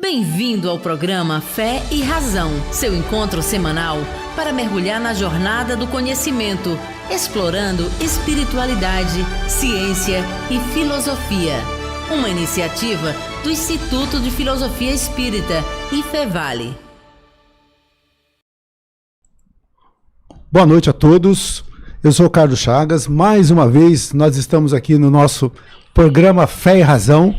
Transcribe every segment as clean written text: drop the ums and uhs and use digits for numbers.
Bem-vindo ao programa Fé e Razão, seu encontro semanal para mergulhar na jornada do conhecimento, explorando espiritualidade, ciência e filosofia. Uma iniciativa do Instituto de Filosofia Espírita, IFEVALE. Boa noite a todos, eu sou o Carlos Chagas. Mais uma vez nós estamos aqui no nosso programa Fé e Razão.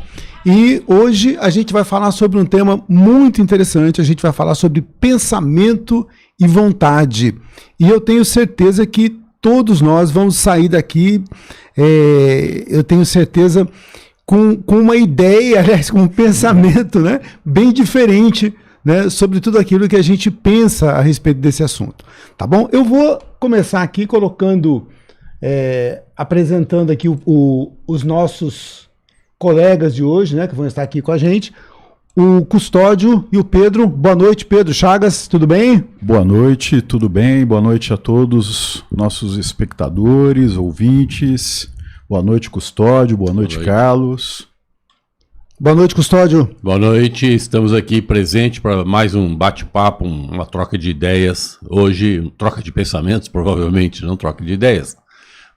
E hoje a gente vai falar sobre um tema muito interessante, a gente vai falar sobre pensamento e vontade. E eu tenho certeza que todos nós vamos sair daqui, eu tenho certeza, com uma ideia, aliás, com um pensamento, né, bem diferente, né, sobre tudo aquilo que a gente pensa a respeito desse assunto. Tá bom? Eu vou começar aqui colocando, apresentando aqui os nossos colegas de hoje, né, que vão estar aqui com a gente, o Custódio e o Pedro. Boa noite, Pedro Chagas, tudo bem? Boa noite, tudo bem? Boa noite a todos nossos espectadores, ouvintes. Boa noite, Custódio. Boa noite, Carlos. Boa noite, Custódio. Boa noite, estamos aqui presentes para mais um bate-papo, uma troca de ideias. Hoje, troca de pensamentos, provavelmente, não troca de ideias.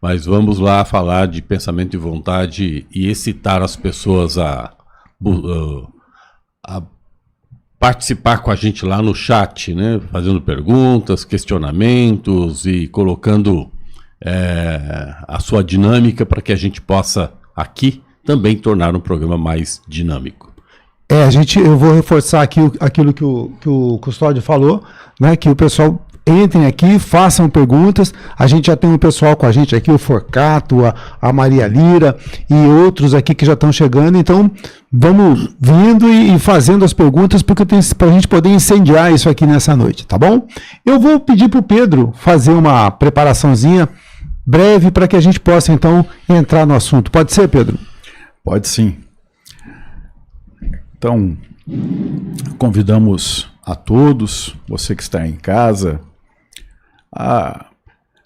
Mas vamos lá falar de pensamento e vontade e excitar as pessoas a participar com a gente lá no chat, né? Fazendo perguntas, questionamentos e colocando a sua dinâmica para que a gente possa aqui também tornar um programa mais dinâmico. Eu vou reforçar aqui aquilo que o Custódio falou, né? Que o pessoal entrem aqui, façam perguntas. A gente já tem um pessoal com a gente aqui, o Forcato, a Maria Lira e outros aqui que já estão chegando. Então, vamos vindo e fazendo as perguntas, porque para a gente poder incendiar isso aqui nessa noite, tá bom? Eu vou pedir para o Pedro fazer uma preparaçãozinha breve para que a gente possa, então, entrar no assunto. Pode ser, Pedro? Pode sim. Então, convidamos a todos, você que está em casa, a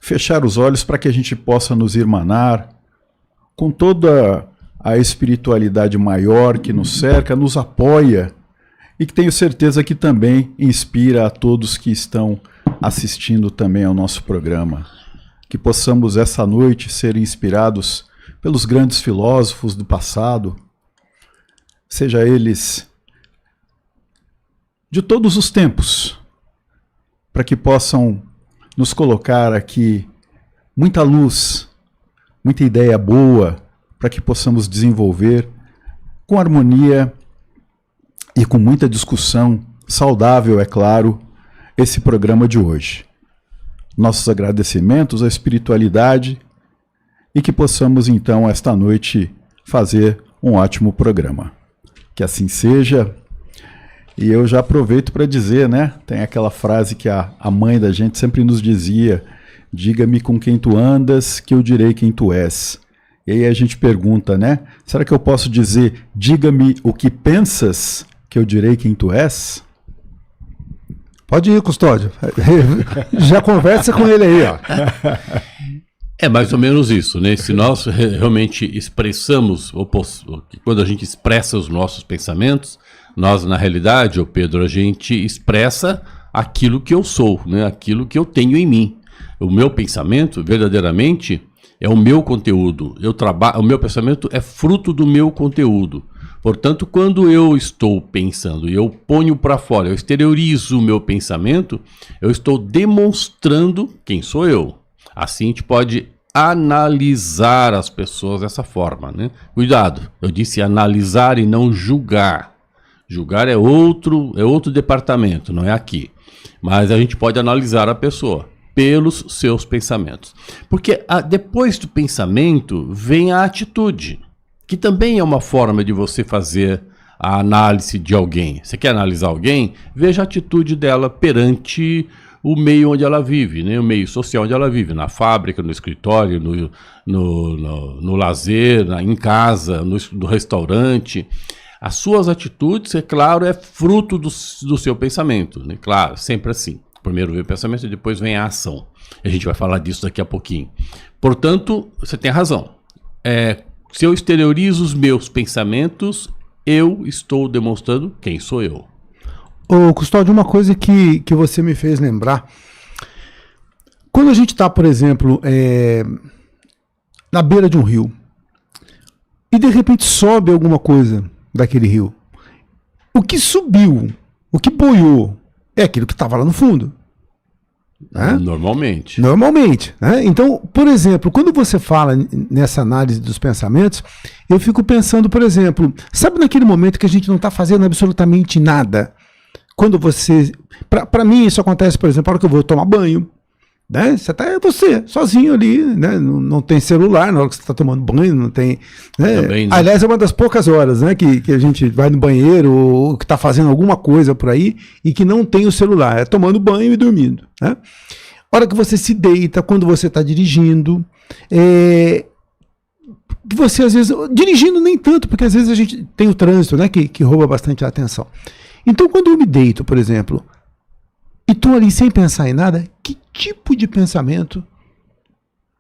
fechar os olhos para que a gente possa nos irmanar com toda a espiritualidade maior que nos cerca, nos apoia e que tenho certeza que também inspira a todos que estão assistindo também ao nosso programa. Que possamos essa noite ser inspirados pelos grandes filósofos do passado, seja eles de todos os tempos, para que possam nos colocar aqui muita luz, muita ideia boa, para que possamos desenvolver com harmonia e com muita discussão saudável, é claro, esse programa de hoje. Nossos agradecimentos à espiritualidade e que possamos então esta noite fazer um ótimo programa. Que assim seja. E eu já aproveito para dizer, né? Tem aquela frase que a mãe da gente sempre nos dizia: diga-me com quem tu andas, que eu direi quem tu és. E aí a gente pergunta, né? Será que eu posso dizer, diga-me o que pensas, que eu direi quem tu és? Pode ir, Custódio. Já conversa com ele aí, ó. É mais ou menos isso, né? Se nós realmente expressamos, quando a gente expressa os nossos pensamentos, Nós, na realidade, ô Pedro, a gente expressa aquilo que eu sou, né? Aquilo que eu tenho em mim. O meu pensamento, verdadeiramente, é o meu conteúdo. O meu pensamento é fruto do meu conteúdo. Portanto, quando eu estou pensando e eu ponho para fora, eu exteriorizo o meu pensamento, eu estou demonstrando quem sou eu. Assim a gente pode analisar as pessoas dessa forma, né? Cuidado, eu disse analisar e não julgar. Julgar é outro departamento, não é aqui. Mas a gente pode analisar a pessoa pelos seus pensamentos. Porque depois do pensamento vem a atitude, que também é uma forma de você fazer a análise de alguém. Você quer analisar alguém? Veja a atitude dela perante o meio onde ela vive, né? O meio social onde ela vive, na fábrica, no escritório, no lazer, em casa, no restaurante. As suas atitudes, é claro, é fruto do seu pensamento, né? Claro, sempre assim. Primeiro vem o pensamento e depois vem a ação. A gente vai falar disso daqui a pouquinho. Portanto, você tem razão. Se eu exteriorizo os meus pensamentos, eu estou demonstrando quem sou eu. Ô, Custódio, uma coisa que você me fez lembrar. Quando a gente está, por exemplo, na beira de um rio, e de repente sobe alguma coisa daquele rio, o que subiu, o que boiou, é aquilo que estava lá no fundo. Né? Normalmente. Normalmente. Né? Então, por exemplo, quando você fala nessa análise dos pensamentos, eu fico pensando, por exemplo, sabe naquele momento que a gente não está fazendo absolutamente nada? Quando você... Para mim, isso acontece, por exemplo, na hora que eu vou tomar banho. Né? Você sozinho ali, né? Não tem celular na hora que você está tomando banho, não tem. Né? Também, né? Aliás, é uma das poucas horas, né, que a gente vai no banheiro ou que está fazendo alguma coisa por aí e que não tem o celular, é tomando banho e dormindo. Né? A hora que você se deita, quando você está dirigindo, que você às vezes. Dirigindo nem tanto, porque às vezes a gente tem o trânsito, né, que rouba bastante a atenção. Então, quando eu me deito, por exemplo, e estou ali sem pensar em nada, que tipo de pensamento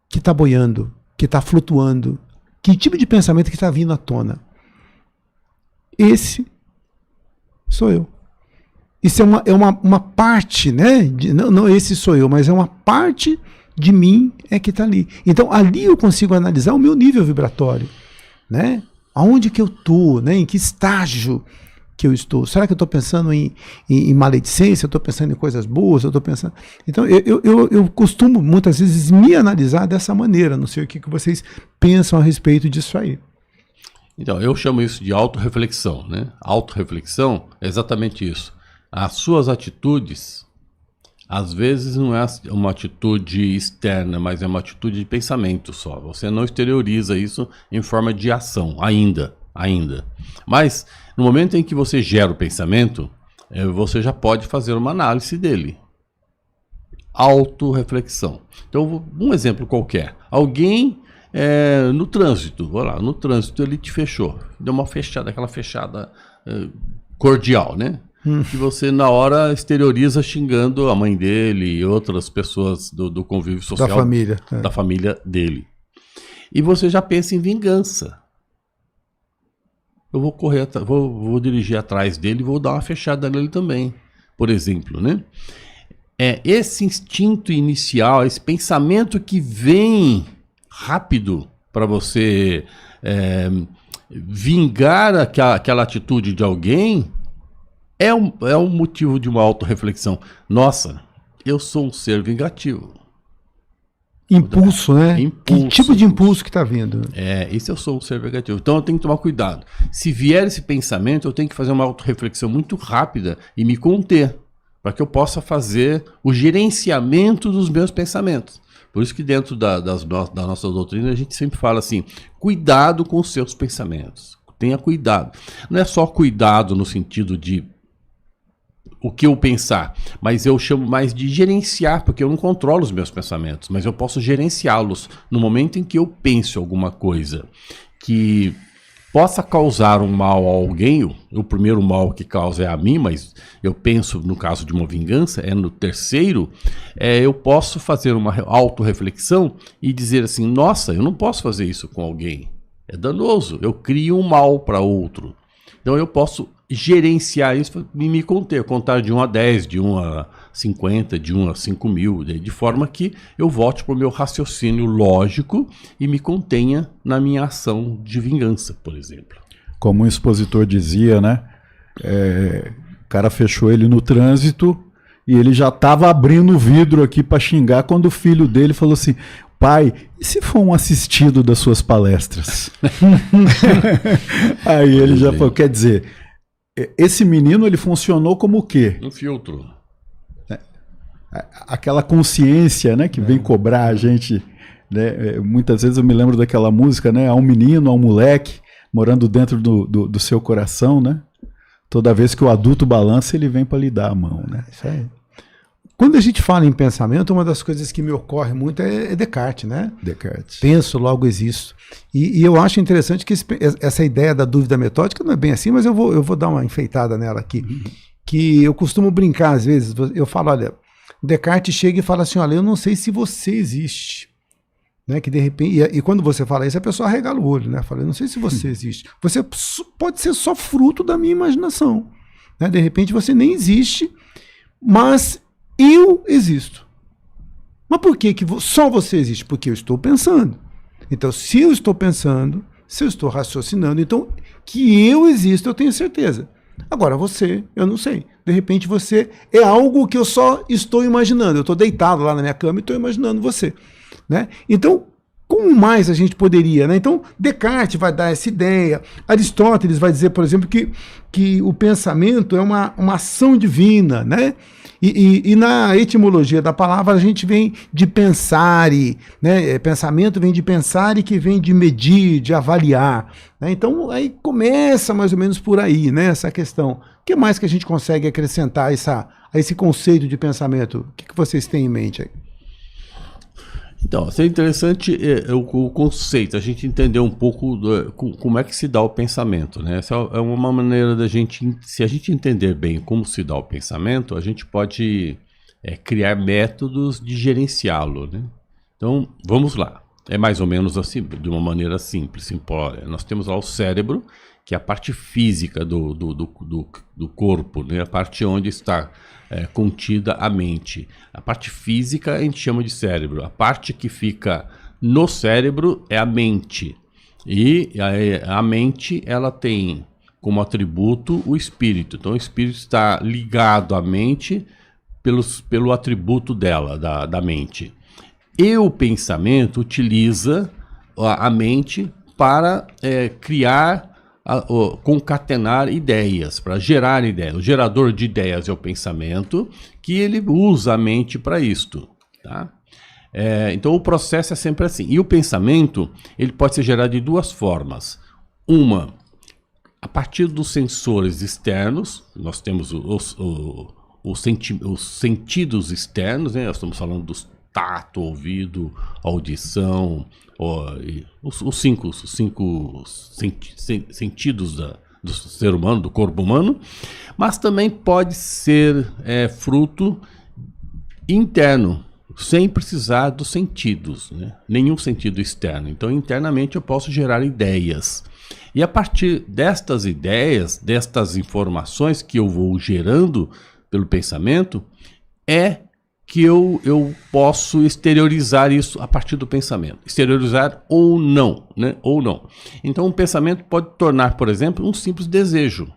que está boiando, que está flutuando, que tipo de pensamento que está vindo à tona? Esse sou eu. Isso é uma parte, né? Não esse sou eu, mas é uma parte de mim que está ali. Então, ali eu consigo analisar o meu nível vibratório. Né? Aonde que eu estou, né? Em que estágio que eu estou? Será que eu estou pensando em maledicência? Eu estou pensando em coisas boas? Eu estou pensando... Então, eu costumo, muitas vezes, me analisar dessa maneira. Não sei o que vocês pensam a respeito disso aí. Então, eu chamo isso de autorreflexão, né? Autorreflexão é exatamente isso. As suas atitudes, às vezes, não é uma atitude externa, mas é uma atitude de pensamento só. Você não exterioriza isso em forma de ação, ainda. Mas, no momento em que você gera o pensamento, você já pode fazer uma análise dele. Autorreflexão. Então, um exemplo qualquer. Alguém no trânsito, olha lá, no trânsito ele te fechou. Deu uma fechada, aquela fechada cordial, né? Que você na hora exterioriza xingando a mãe dele e outras pessoas do convívio social. Da família dele. E você já pensa em vingança. Eu vou correr, vou dirigir atrás dele e vou dar uma fechada nele também, por exemplo, né? Esse instinto inicial, esse pensamento que vem rápido para você vingar aquela atitude de alguém, é um motivo de uma autorreflexão. Nossa, eu sou um ser vingativo. Impulso, né? Impulso, que tipo de impulso que está vindo? Isso eu sou um ser vingativo. Então eu tenho que tomar cuidado. Se vier esse pensamento, eu tenho que fazer uma autorreflexão muito rápida e me conter, para que eu possa fazer o gerenciamento dos meus pensamentos. Por isso que dentro da nossa doutrina a gente sempre fala assim, cuidado com os seus pensamentos. Tenha cuidado. Não é só cuidado no sentido de o que eu pensar, mas eu chamo mais de gerenciar, porque eu não controlo os meus pensamentos, mas eu posso gerenciá-los no momento em que eu penso alguma coisa que possa causar um mal a alguém. O primeiro mal que causa é a mim, mas eu penso, no caso de uma vingança, no terceiro, eu posso fazer uma autorreflexão e dizer assim, nossa, eu não posso fazer isso com alguém, é danoso, eu crio um mal para outro. Então eu posso gerenciar isso e me contar de 1 a 10, de 1 a 50, de 1 a 5 mil, de forma que eu volte para o meu raciocínio lógico e me contenha na minha ação de vingança, por exemplo. Como um expositor dizia, né? O cara fechou ele no trânsito e ele já estava abrindo o vidro aqui para xingar quando o filho dele falou assim: pai, e se for um assistido das suas palestras? Aí ele já falou, quer dizer, esse menino ele funcionou como o quê? Um filtro. Aquela consciência, né, que vem cobrar a gente, né? Muitas vezes eu me lembro daquela música, né? Há um menino, há um moleque morando dentro do seu coração, né? Toda vez que o adulto balança, ele vem para lhe dar a mão, né? Isso aí. Quando a gente fala em pensamento, uma das coisas que me ocorre muito é Descartes, né? Descartes. Penso, logo existo. E eu acho interessante que essa ideia da dúvida metódica não é bem assim, mas eu vou dar uma enfeitada nela aqui. Que eu costumo brincar às vezes, eu falo, olha, Descartes chega e fala assim, olha, eu não sei se você existe. Né, que de repente, e quando você fala isso, a pessoa arregala o olho, né? Fala, eu não sei se você existe. Você pode ser só fruto da minha imaginação. Né? De repente você nem existe, mas eu existo. Mas por que só você existe? Porque eu estou pensando. Então, se eu estou pensando, se eu estou raciocinando, então que eu existo, eu tenho certeza. Agora você, eu não sei. De repente você é algo que eu só estou imaginando. Eu estou deitado lá na minha cama e estou imaginando você. Né? Então, como mais a gente poderia? Né? Então, Descartes vai dar essa ideia. Aristóteles vai dizer, por exemplo, que o pensamento é uma ação divina. Né? E na etimologia da palavra a gente vem de pensare, né? Pensamento vem de pensar e que vem de medir, de avaliar. Né? Então, aí começa mais ou menos por aí, né? Essa questão. O que mais que a gente consegue acrescentar a esse conceito de pensamento? O que vocês têm em mente aí? Então, é interessante o conceito, a gente entender um pouco como é que se dá o pensamento, né? Essa é uma maneira da gente, se a gente entender bem como se dá o pensamento, a gente pode criar métodos de gerenciá-lo, né? Então, vamos lá. É mais ou menos assim, de uma maneira simples, simplória. Nós temos lá o cérebro, que é a parte física do corpo, né? A parte onde está contida a mente. A parte física a gente chama de cérebro. A parte que fica no cérebro é a mente. E a mente, ela tem como atributo o espírito. Então o espírito está ligado à mente pelo atributo dela, da mente. E o pensamento utiliza a mente para criar, concatenar ideias, para gerar ideias. O gerador de ideias é o pensamento, que ele usa a mente para isto. Tá? Então o processo é sempre assim. E o pensamento, ele pode ser gerado de duas formas. Uma, a partir dos sensores externos, nós temos os sentidos externos, né? Nós estamos falando dos tato, ouvido, audição, os cinco sentidos do ser humano, do corpo humano, mas também pode ser fruto interno, sem precisar dos sentidos, né? Nenhum sentido externo. Então, internamente eu posso gerar ideias. E a partir destas ideias, destas informações que eu vou gerando pelo pensamento, que eu posso exteriorizar isso a partir do pensamento. Exteriorizar ou não, né? Ou não. Então, um pensamento pode tornar, por exemplo, um simples desejo.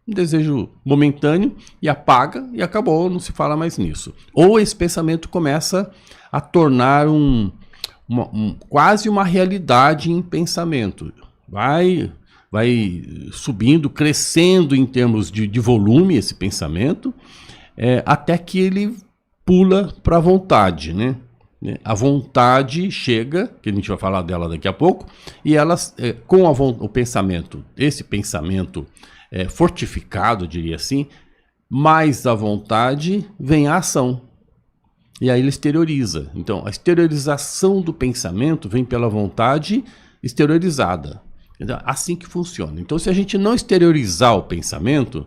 Um desejo momentâneo e apaga e acabou, não se fala mais nisso. Ou esse pensamento começa a tornar quase uma realidade em pensamento. Vai subindo, crescendo em termos de volume esse pensamento, até que ele pula para a vontade, né? A vontade chega, que a gente vai falar dela daqui a pouco, e elas, com o pensamento, esse pensamento fortificado, diria assim, mais a vontade vem a ação. E aí ele exterioriza. Então, a exteriorização do pensamento vem pela vontade exteriorizada. Então, assim que funciona. Então, se a gente não exteriorizar o pensamento,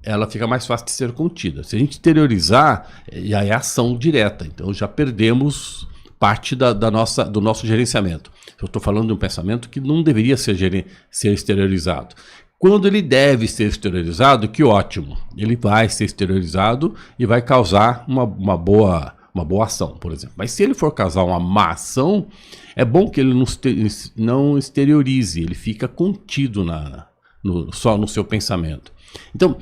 ela fica mais fácil de ser contida. Se a gente exteriorizar, já é ação direta. Então já perdemos parte do nosso gerenciamento. Eu estou falando de um pensamento que não deveria ser exteriorizado. Quando ele deve ser exteriorizado, que ótimo. Ele vai ser exteriorizado e vai causar uma boa ação, por exemplo. Mas se ele for causar uma má ação, é bom que ele não exteriorize, ele fica contido só no seu pensamento. Então,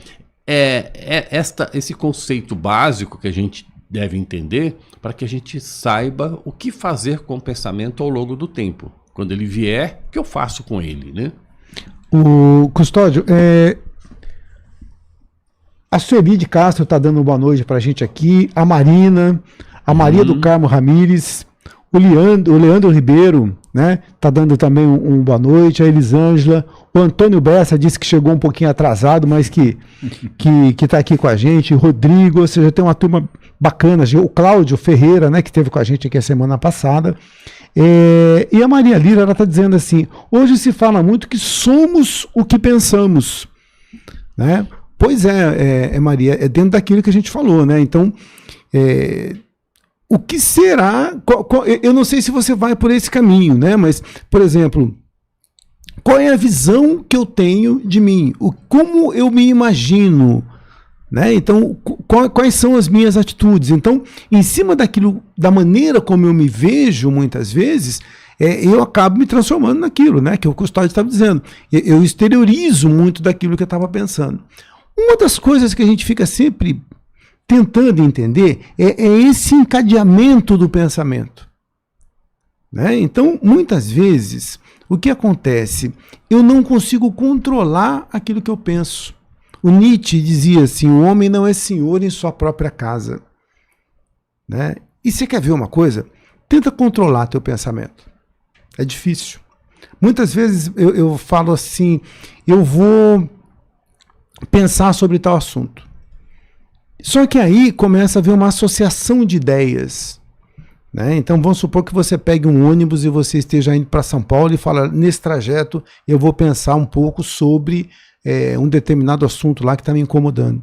esse conceito básico que a gente deve entender para que a gente saiba o que fazer com o pensamento ao longo do tempo. Quando ele vier, o que eu faço com ele, né? O Custódio, a Sueli de Castro está dando boa noite para a gente aqui, a Marina, a Maria do Carmo Ramires, o Leandro Ribeiro, né, tá dando também um boa noite, a Elisângela, o Antônio Bessa disse que chegou um pouquinho atrasado, mas que tá aqui com a gente, o Rodrigo, ou seja, tem uma turma bacana, o Cláudio Ferreira, né, que esteve com a gente aqui a semana passada. E a Maria Lira, ela está dizendo assim, hoje se fala muito que somos o que pensamos, né? Pois Maria, é dentro daquilo que a gente falou, né? Então, o que será, eu não sei se você vai por esse caminho, né? Mas, por exemplo, qual é a visão que eu tenho de mim? Como eu me imagino? Né? Então, quais são as minhas atitudes? Então, em cima da maneira como eu me vejo, muitas vezes, eu acabo me transformando naquilo, né? Que o Custódio estava dizendo. Eu exteriorizo muito daquilo que eu estava pensando. Uma das coisas que a gente fica sempre tentando entender é esse encadeamento do pensamento. Né? Então, muitas vezes, o que acontece? Eu não consigo controlar aquilo que eu penso. O Nietzsche dizia assim, o homem não é senhor em sua própria casa. Né? E você quer ver uma coisa? Tenta controlar teu pensamento. É difícil. Muitas vezes eu falo assim, eu vou pensar sobre tal assunto. Só que aí começa a haver uma associação de ideias. Né? Então vamos supor que você pegue um ônibus e você esteja indo para São Paulo e fala, nesse trajeto eu vou pensar um pouco sobre um determinado assunto lá que está me incomodando.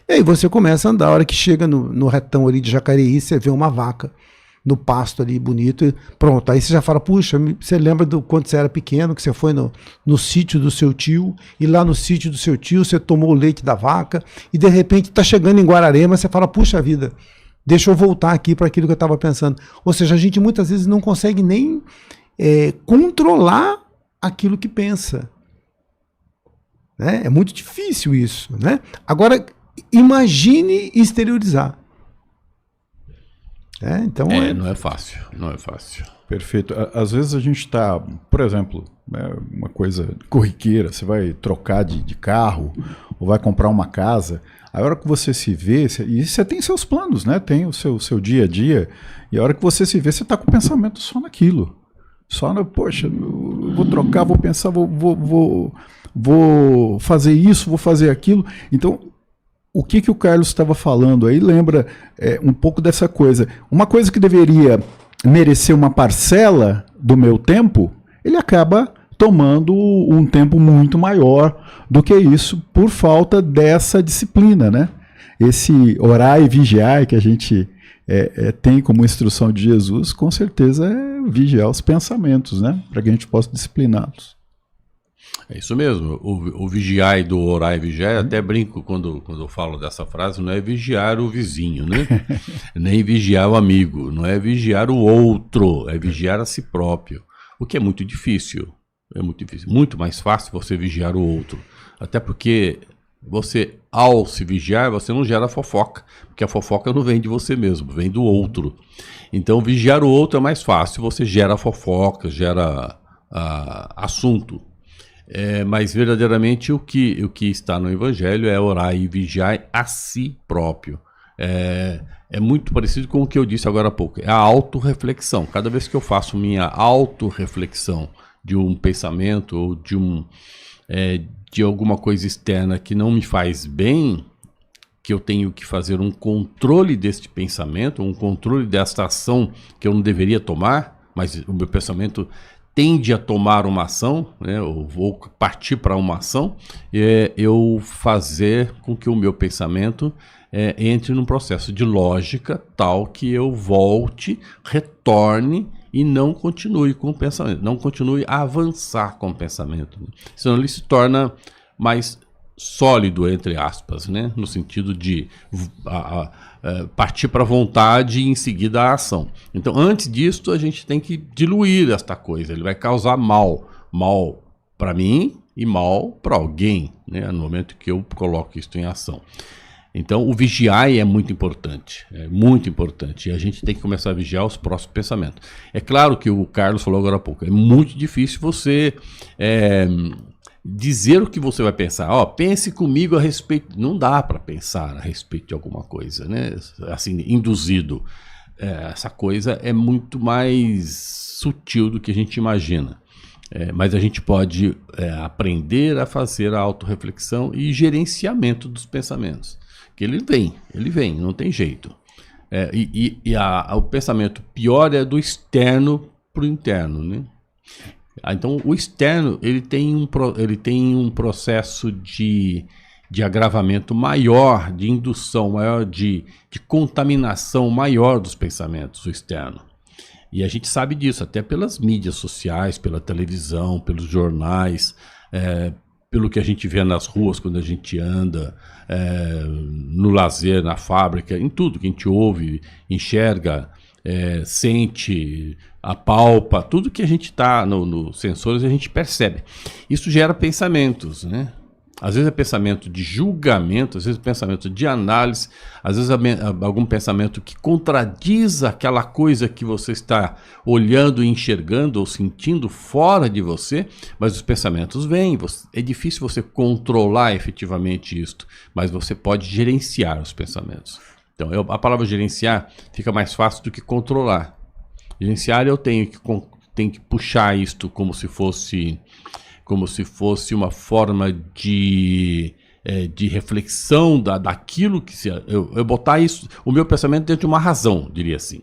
E aí você começa a andar, a hora que chega no retão ali de Jacareí, você vê uma vaca no pasto ali bonito, e pronto, aí você já fala, puxa, você lembra do quando você era pequeno, que você foi no sítio do seu tio, e lá no sítio do seu tio você tomou o leite da vaca, e de repente está chegando em Guararema, você fala, puxa vida, deixa eu voltar aqui para aquilo que eu estava pensando. Ou seja, a gente muitas vezes não consegue nem controlar aquilo que pensa. Né? É muito difícil isso. Né? Agora, imagine exteriorizar. Então, não é fácil, não é fácil. Perfeito. Às vezes a gente está, por exemplo, uma coisa corriqueira, você vai trocar de carro ou vai comprar uma casa, a hora que você se vê, e você tem seus planos, né? Tem o seu dia a dia, e a hora que você se vê, você está com o pensamento só naquilo. Poxa, eu vou trocar, vou pensar, vou fazer isso, vou fazer aquilo. Então, o que o Carlos estava falando aí lembra um pouco dessa coisa. Uma coisa que deveria merecer uma parcela do meu tempo, ele acaba tomando um tempo muito maior do que isso por falta dessa disciplina, né? Esse orar e vigiar que a gente tem como instrução de Jesus, com certeza é vigiar os pensamentos, né? Para que a gente possa discipliná-los. É isso mesmo, o vigiar e do orar e vigiar, até brinco quando eu falo dessa frase, não é vigiar o vizinho, né? Nem vigiar o amigo, não é vigiar o outro, é vigiar a si próprio, o que é muito difícil, muito mais fácil você vigiar o outro, até porque você, ao se vigiar, você não gera fofoca, porque a fofoca não vem de você mesmo, vem do outro. Então vigiar o outro é mais fácil, você gera fofoca, gera assunto. Mas verdadeiramente o que está no Evangelho é orar e vigiar a si próprio. É muito parecido com o que eu disse agora há pouco. É a autorreflexão. Cada vez que eu faço minha autorreflexão de um pensamento ou de alguma coisa externa que não me faz bem, que eu tenho que fazer um controle deste pensamento, um controle desta ação que eu não deveria tomar, mas o meu pensamento tende a tomar uma ação, né? Eu vou partir para uma ação, eu fazer com que o meu pensamento entre num processo de lógica tal que eu volte, retorne e não continue com o pensamento, não continue a avançar com o pensamento. Senão ele se torna mais sólido, entre aspas, né? No sentido de partir para a vontade e em seguida a ação. Então, antes disso, a gente tem que diluir esta coisa. Ele vai causar mal para mim e mal para alguém, né? No momento que eu coloco isso em ação. Então, o vigiar é muito importante, e a gente tem que começar a vigiar os próximos pensamentos. É claro que o Carlos falou agora há pouco, é muito difícil você dizer o que você vai pensar. Pense comigo a respeito. Não dá para pensar a respeito de alguma coisa, né? Assim, induzido. Essa coisa é muito mais sutil do que a gente imagina. Mas a gente pode aprender a fazer a autorreflexão e gerenciamento dos pensamentos. Que ele vem, não tem jeito. O pensamento pior é do externo para o interno, né? Então, o externo ele tem um processo de agravamento maior, de indução maior, de contaminação maior dos pensamentos, o externo. E a gente sabe disso, até pelas mídias sociais, pela televisão, pelos jornais, pelo que a gente vê nas ruas quando a gente anda, no lazer, na fábrica, em tudo que a gente ouve, enxerga, sente, apalpa, tudo que a gente está nos sensores a gente percebe. Isso gera pensamentos, né? Às vezes é pensamento de julgamento, às vezes é pensamento de análise, às vezes é algum pensamento que contradiz aquela coisa que você está olhando, enxergando ou sentindo fora de você, mas os pensamentos vêm. É difícil você controlar efetivamente isto, mas você pode gerenciar os pensamentos. Então, a palavra gerenciar fica mais fácil do que controlar. Gerenciar eu tenho que puxar isto como se fosse uma forma de reflexão daquilo que eu botar isso, o meu pensamento dentro de uma razão, diria assim.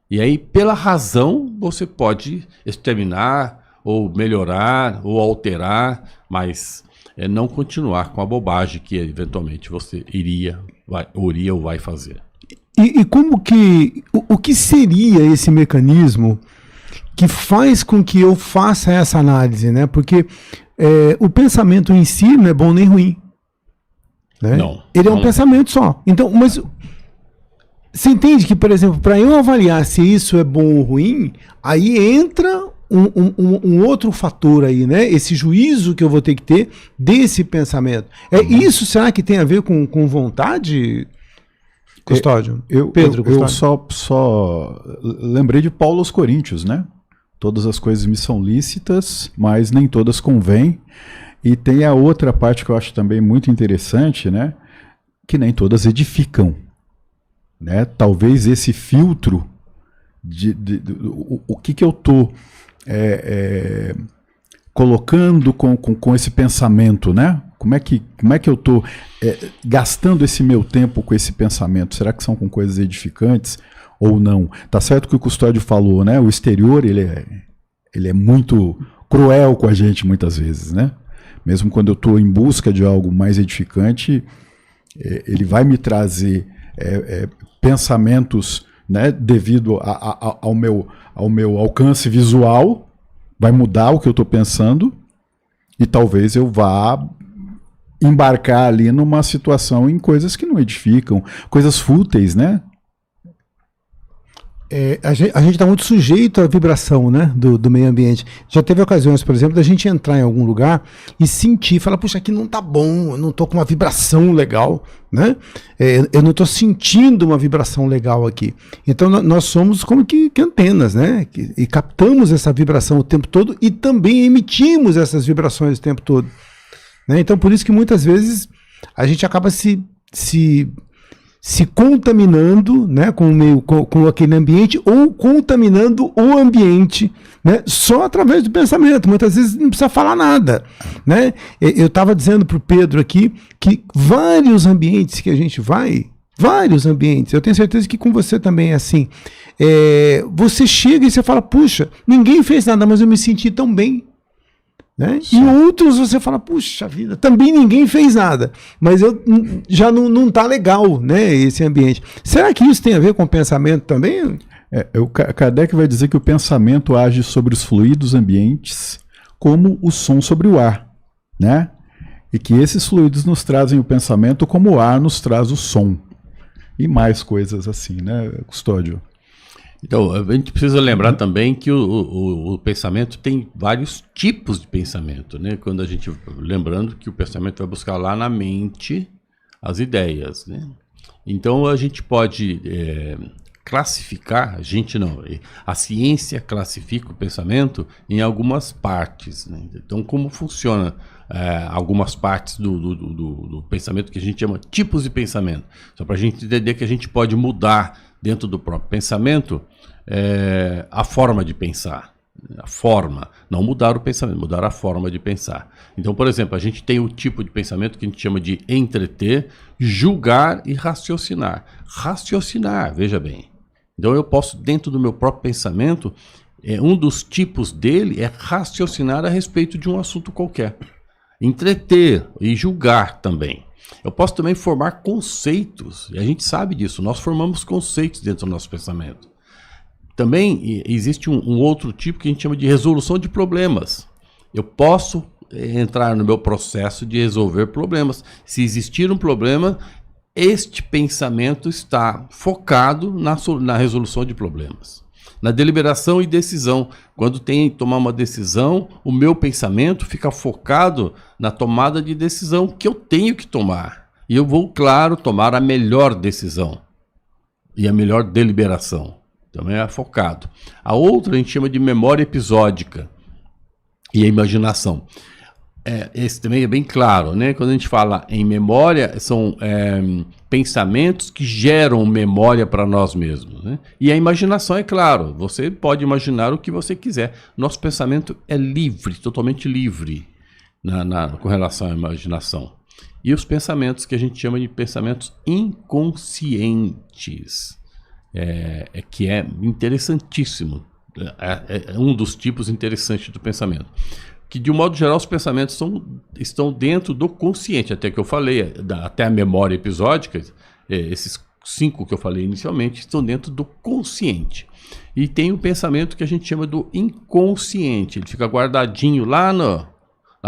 E aí, pela razão, você pode exterminar, ou melhorar, ou alterar, mas não continuar com a bobagem que eventualmente você iria ou vai fazer. E como que... O que seria esse mecanismo que faz com que eu faça essa análise, né? Porque o pensamento em si não é bom nem ruim. Né? Não. Ele é um pensamento só. Então, mas você entende que, por exemplo, para eu avaliar se isso é bom ou ruim, aí entra um outro fator aí, né? Esse juízo que eu vou ter que ter desse pensamento. Isso será que tem a ver com vontade, Custódio? Pedro, eu só lembrei de Paulo aos Coríntios, né? Todas as coisas me são lícitas, mas nem todas convêm. E tem a outra parte que eu acho também muito interessante, né? Que nem todas edificam. Né? Talvez esse filtro o que eu estou colocando com esse pensamento, né? Como é que eu estou gastando esse meu tempo com esse pensamento? Será que são com coisas edificantes ou não? Tá certo que o Custódio falou, né? O exterior ele é muito cruel com a gente muitas vezes, né? Mesmo quando eu estou em busca de algo mais edificante, ele vai me trazer pensamentos, né? Devido ao meu alcance visual, vai mudar o que eu estou pensando e talvez eu vá embarcar ali numa situação em coisas que não edificam, coisas fúteis, né? A gente está muito sujeito à vibração, né, do meio ambiente. Já teve ocasiões, por exemplo, da gente entrar em algum lugar e sentir, falar, puxa, aqui não tá bom, eu não tô com uma vibração legal, né? Eu não tô sentindo uma vibração legal aqui. Então nós somos como que antenas, né? E captamos essa vibração o tempo todo e também emitimos essas vibrações o tempo todo. Né? Então por isso que muitas vezes a gente acaba se contaminando, né, com aquele ambiente ou contaminando o ambiente, né, só através do pensamento. Muitas vezes não precisa falar nada. Né? Eu estava dizendo para o Pedro aqui que vários ambientes que a gente vai, vários ambientes, eu tenho certeza que com você também é assim, você chega e você fala, puxa, ninguém fez nada, mas eu me senti tão bem. Né? E outros você fala, puxa vida, também ninguém fez nada, mas já não tá legal, né, esse ambiente. Será que isso tem a ver com o pensamento também? O Kardec vai dizer que o pensamento age sobre os fluidos ambientes como o som sobre o ar, né? E que esses fluidos nos trazem o pensamento como o ar nos traz o som. E mais coisas assim, né, Custódio? Então, a gente precisa lembrar também que o pensamento tem vários tipos de pensamento, né? Quando a gente, lembrando que o pensamento vai buscar lá na mente as ideias, né? Então, a gente pode classificar, a ciência classifica o pensamento em algumas partes, né? Então, como funciona algumas partes do pensamento que a gente chama tipos de pensamento? Só para a gente entender que a gente pode mudar dentro do próprio pensamento a forma de pensar. A forma, não mudar o pensamento, mudar a forma de pensar. Então, por exemplo, a gente tem o tipo de pensamento que a gente chama de entreter, julgar e raciocinar. Raciocinar, veja bem. Então eu posso, dentro do meu próprio pensamento, um dos tipos dele é raciocinar a respeito de um assunto qualquer. Entreter e julgar também. Eu posso também formar conceitos, e a gente sabe disso, nós formamos conceitos dentro do nosso pensamento. Também existe um outro tipo que a gente chama de resolução de problemas. Eu posso entrar no meu processo de resolver problemas. Se existir um problema, este pensamento está focado na resolução de problemas. Na deliberação e decisão. Quando tem que tomar uma decisão, o meu pensamento fica focado na tomada de decisão que eu tenho que tomar. E eu vou, claro, tomar a melhor decisão e a melhor deliberação. Também é focado. A outra a gente chama de memória episódica e a imaginação. Esse também é bem claro, né? Quando a gente fala em memória, são pensamentos que geram memória para nós mesmos, né? E a imaginação, é claro, você pode imaginar o que você quiser. Nosso pensamento é livre, totalmente livre com relação à imaginação. E os pensamentos que a gente chama de pensamentos inconscientes. Que é interessantíssimo, é um dos tipos interessantes do pensamento, que de um modo geral os pensamentos estão dentro do consciente, até que eu falei, até a memória episódica, esses 5 que eu falei inicialmente estão dentro do consciente, e tem o pensamento que a gente chama do inconsciente, ele fica guardadinho lá na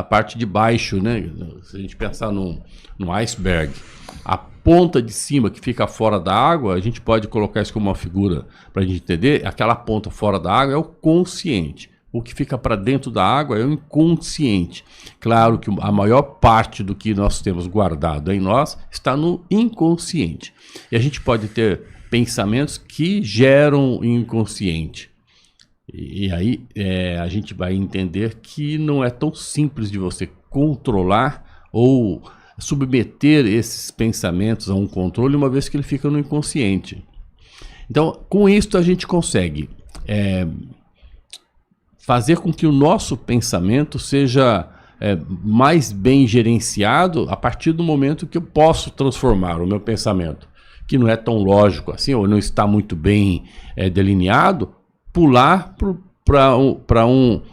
parte de baixo, né? Se a gente pensar num iceberg, a ponta de cima que fica fora da água, a gente pode colocar isso como uma figura para a gente entender, aquela ponta fora da água é o consciente. O que fica para dentro da água é o inconsciente. Claro que a maior parte do que nós temos guardado em nós está no inconsciente. E a gente pode ter pensamentos que geram inconsciente. E aí a gente vai entender que não é tão simples de você controlar ou submeter esses pensamentos a um controle, uma vez que ele fica no inconsciente. Então, com isso a gente consegue fazer com que o nosso pensamento seja mais bem gerenciado a partir do momento que eu posso transformar o meu pensamento, que não é tão lógico assim, ou não está muito bem delineado, pular para um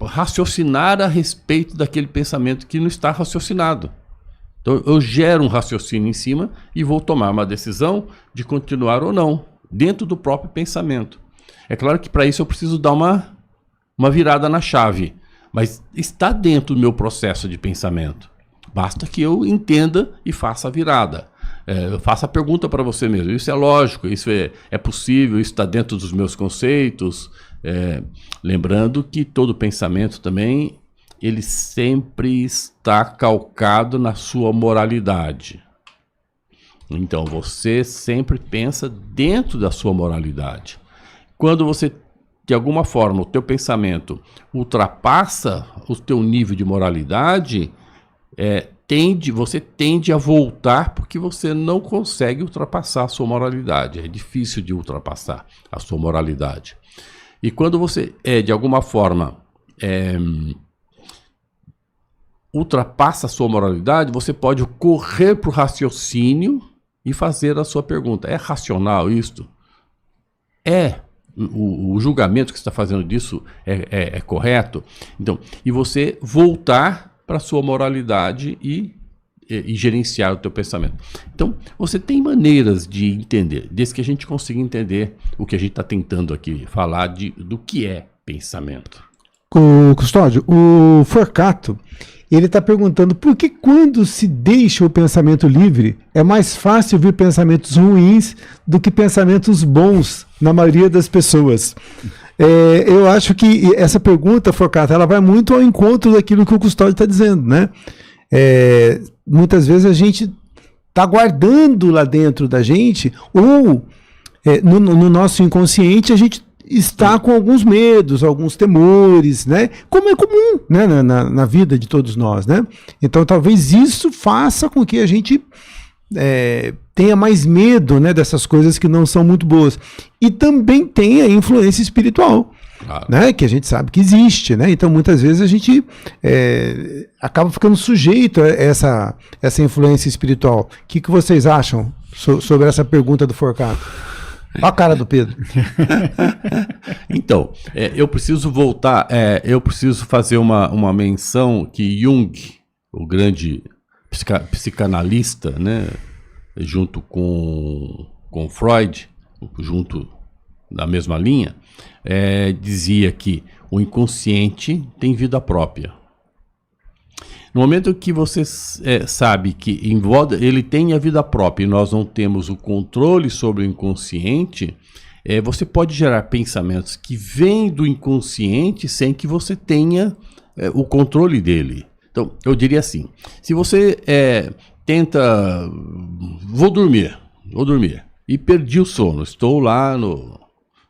raciocinar a respeito daquele pensamento que não está raciocinado. Então eu gero um raciocínio em cima e vou tomar uma decisão de continuar ou não, dentro do próprio pensamento. É claro que para isso eu preciso dar uma virada na chave, mas está dentro do meu processo de pensamento. Basta que eu entenda e faça a virada. Faça a pergunta para você mesmo, isso é lógico, isso é possível, isso está dentro dos meus conceitos. Lembrando que todo pensamento também, ele sempre está calcado na sua moralidade. Então você sempre pensa dentro da sua moralidade. Quando você, de alguma forma, o teu pensamento ultrapassa o teu nível de moralidade, você tende a voltar porque você não consegue ultrapassar a sua moralidade. É difícil de ultrapassar a sua moralidade. E quando você, de alguma forma, ultrapassa a sua moralidade, você pode correr para o raciocínio e fazer a sua pergunta. É racional isto? O julgamento que você está fazendo disso é correto? Então, e você voltar para a sua moralidade e gerenciar o teu pensamento. Então, você tem maneiras de entender, desde que a gente consiga entender o que a gente está tentando aqui falar do que é pensamento. O Custódio, o Forcato, ele está perguntando por que quando se deixa o pensamento livre, é mais fácil vir pensamentos ruins do que pensamentos bons na maioria das pessoas. Eu acho que essa pergunta, Forcato, ela vai muito ao encontro daquilo que o Custódio está dizendo, né? Muitas vezes a gente está guardando lá dentro da gente, ou no nosso inconsciente a gente está com alguns medos, alguns temores, né? Como é comum, né? na vida de todos nós, né? Então talvez isso faça com que a gente tenha mais medo, né, dessas coisas que não são muito boas. E também tem a influência espiritual, claro, né, que a gente sabe que existe, né? Então muitas vezes a gente acaba ficando sujeito a essa influência espiritual. O que vocês acham sobre essa pergunta do Forcato? Olha a cara do Pedro. Então, eu preciso voltar, eu preciso fazer uma menção que Jung, o grande psicanalista, né, junto com Freud, junto da mesma linha, dizia que o inconsciente tem vida própria. No momento que você sabe que ele tem a vida própria e nós não temos o controle sobre o inconsciente, você pode gerar pensamentos que vêm do inconsciente sem que você tenha o controle dele. Então, eu diria assim, se você tenta, vou dormir, e perdi o sono, estou lá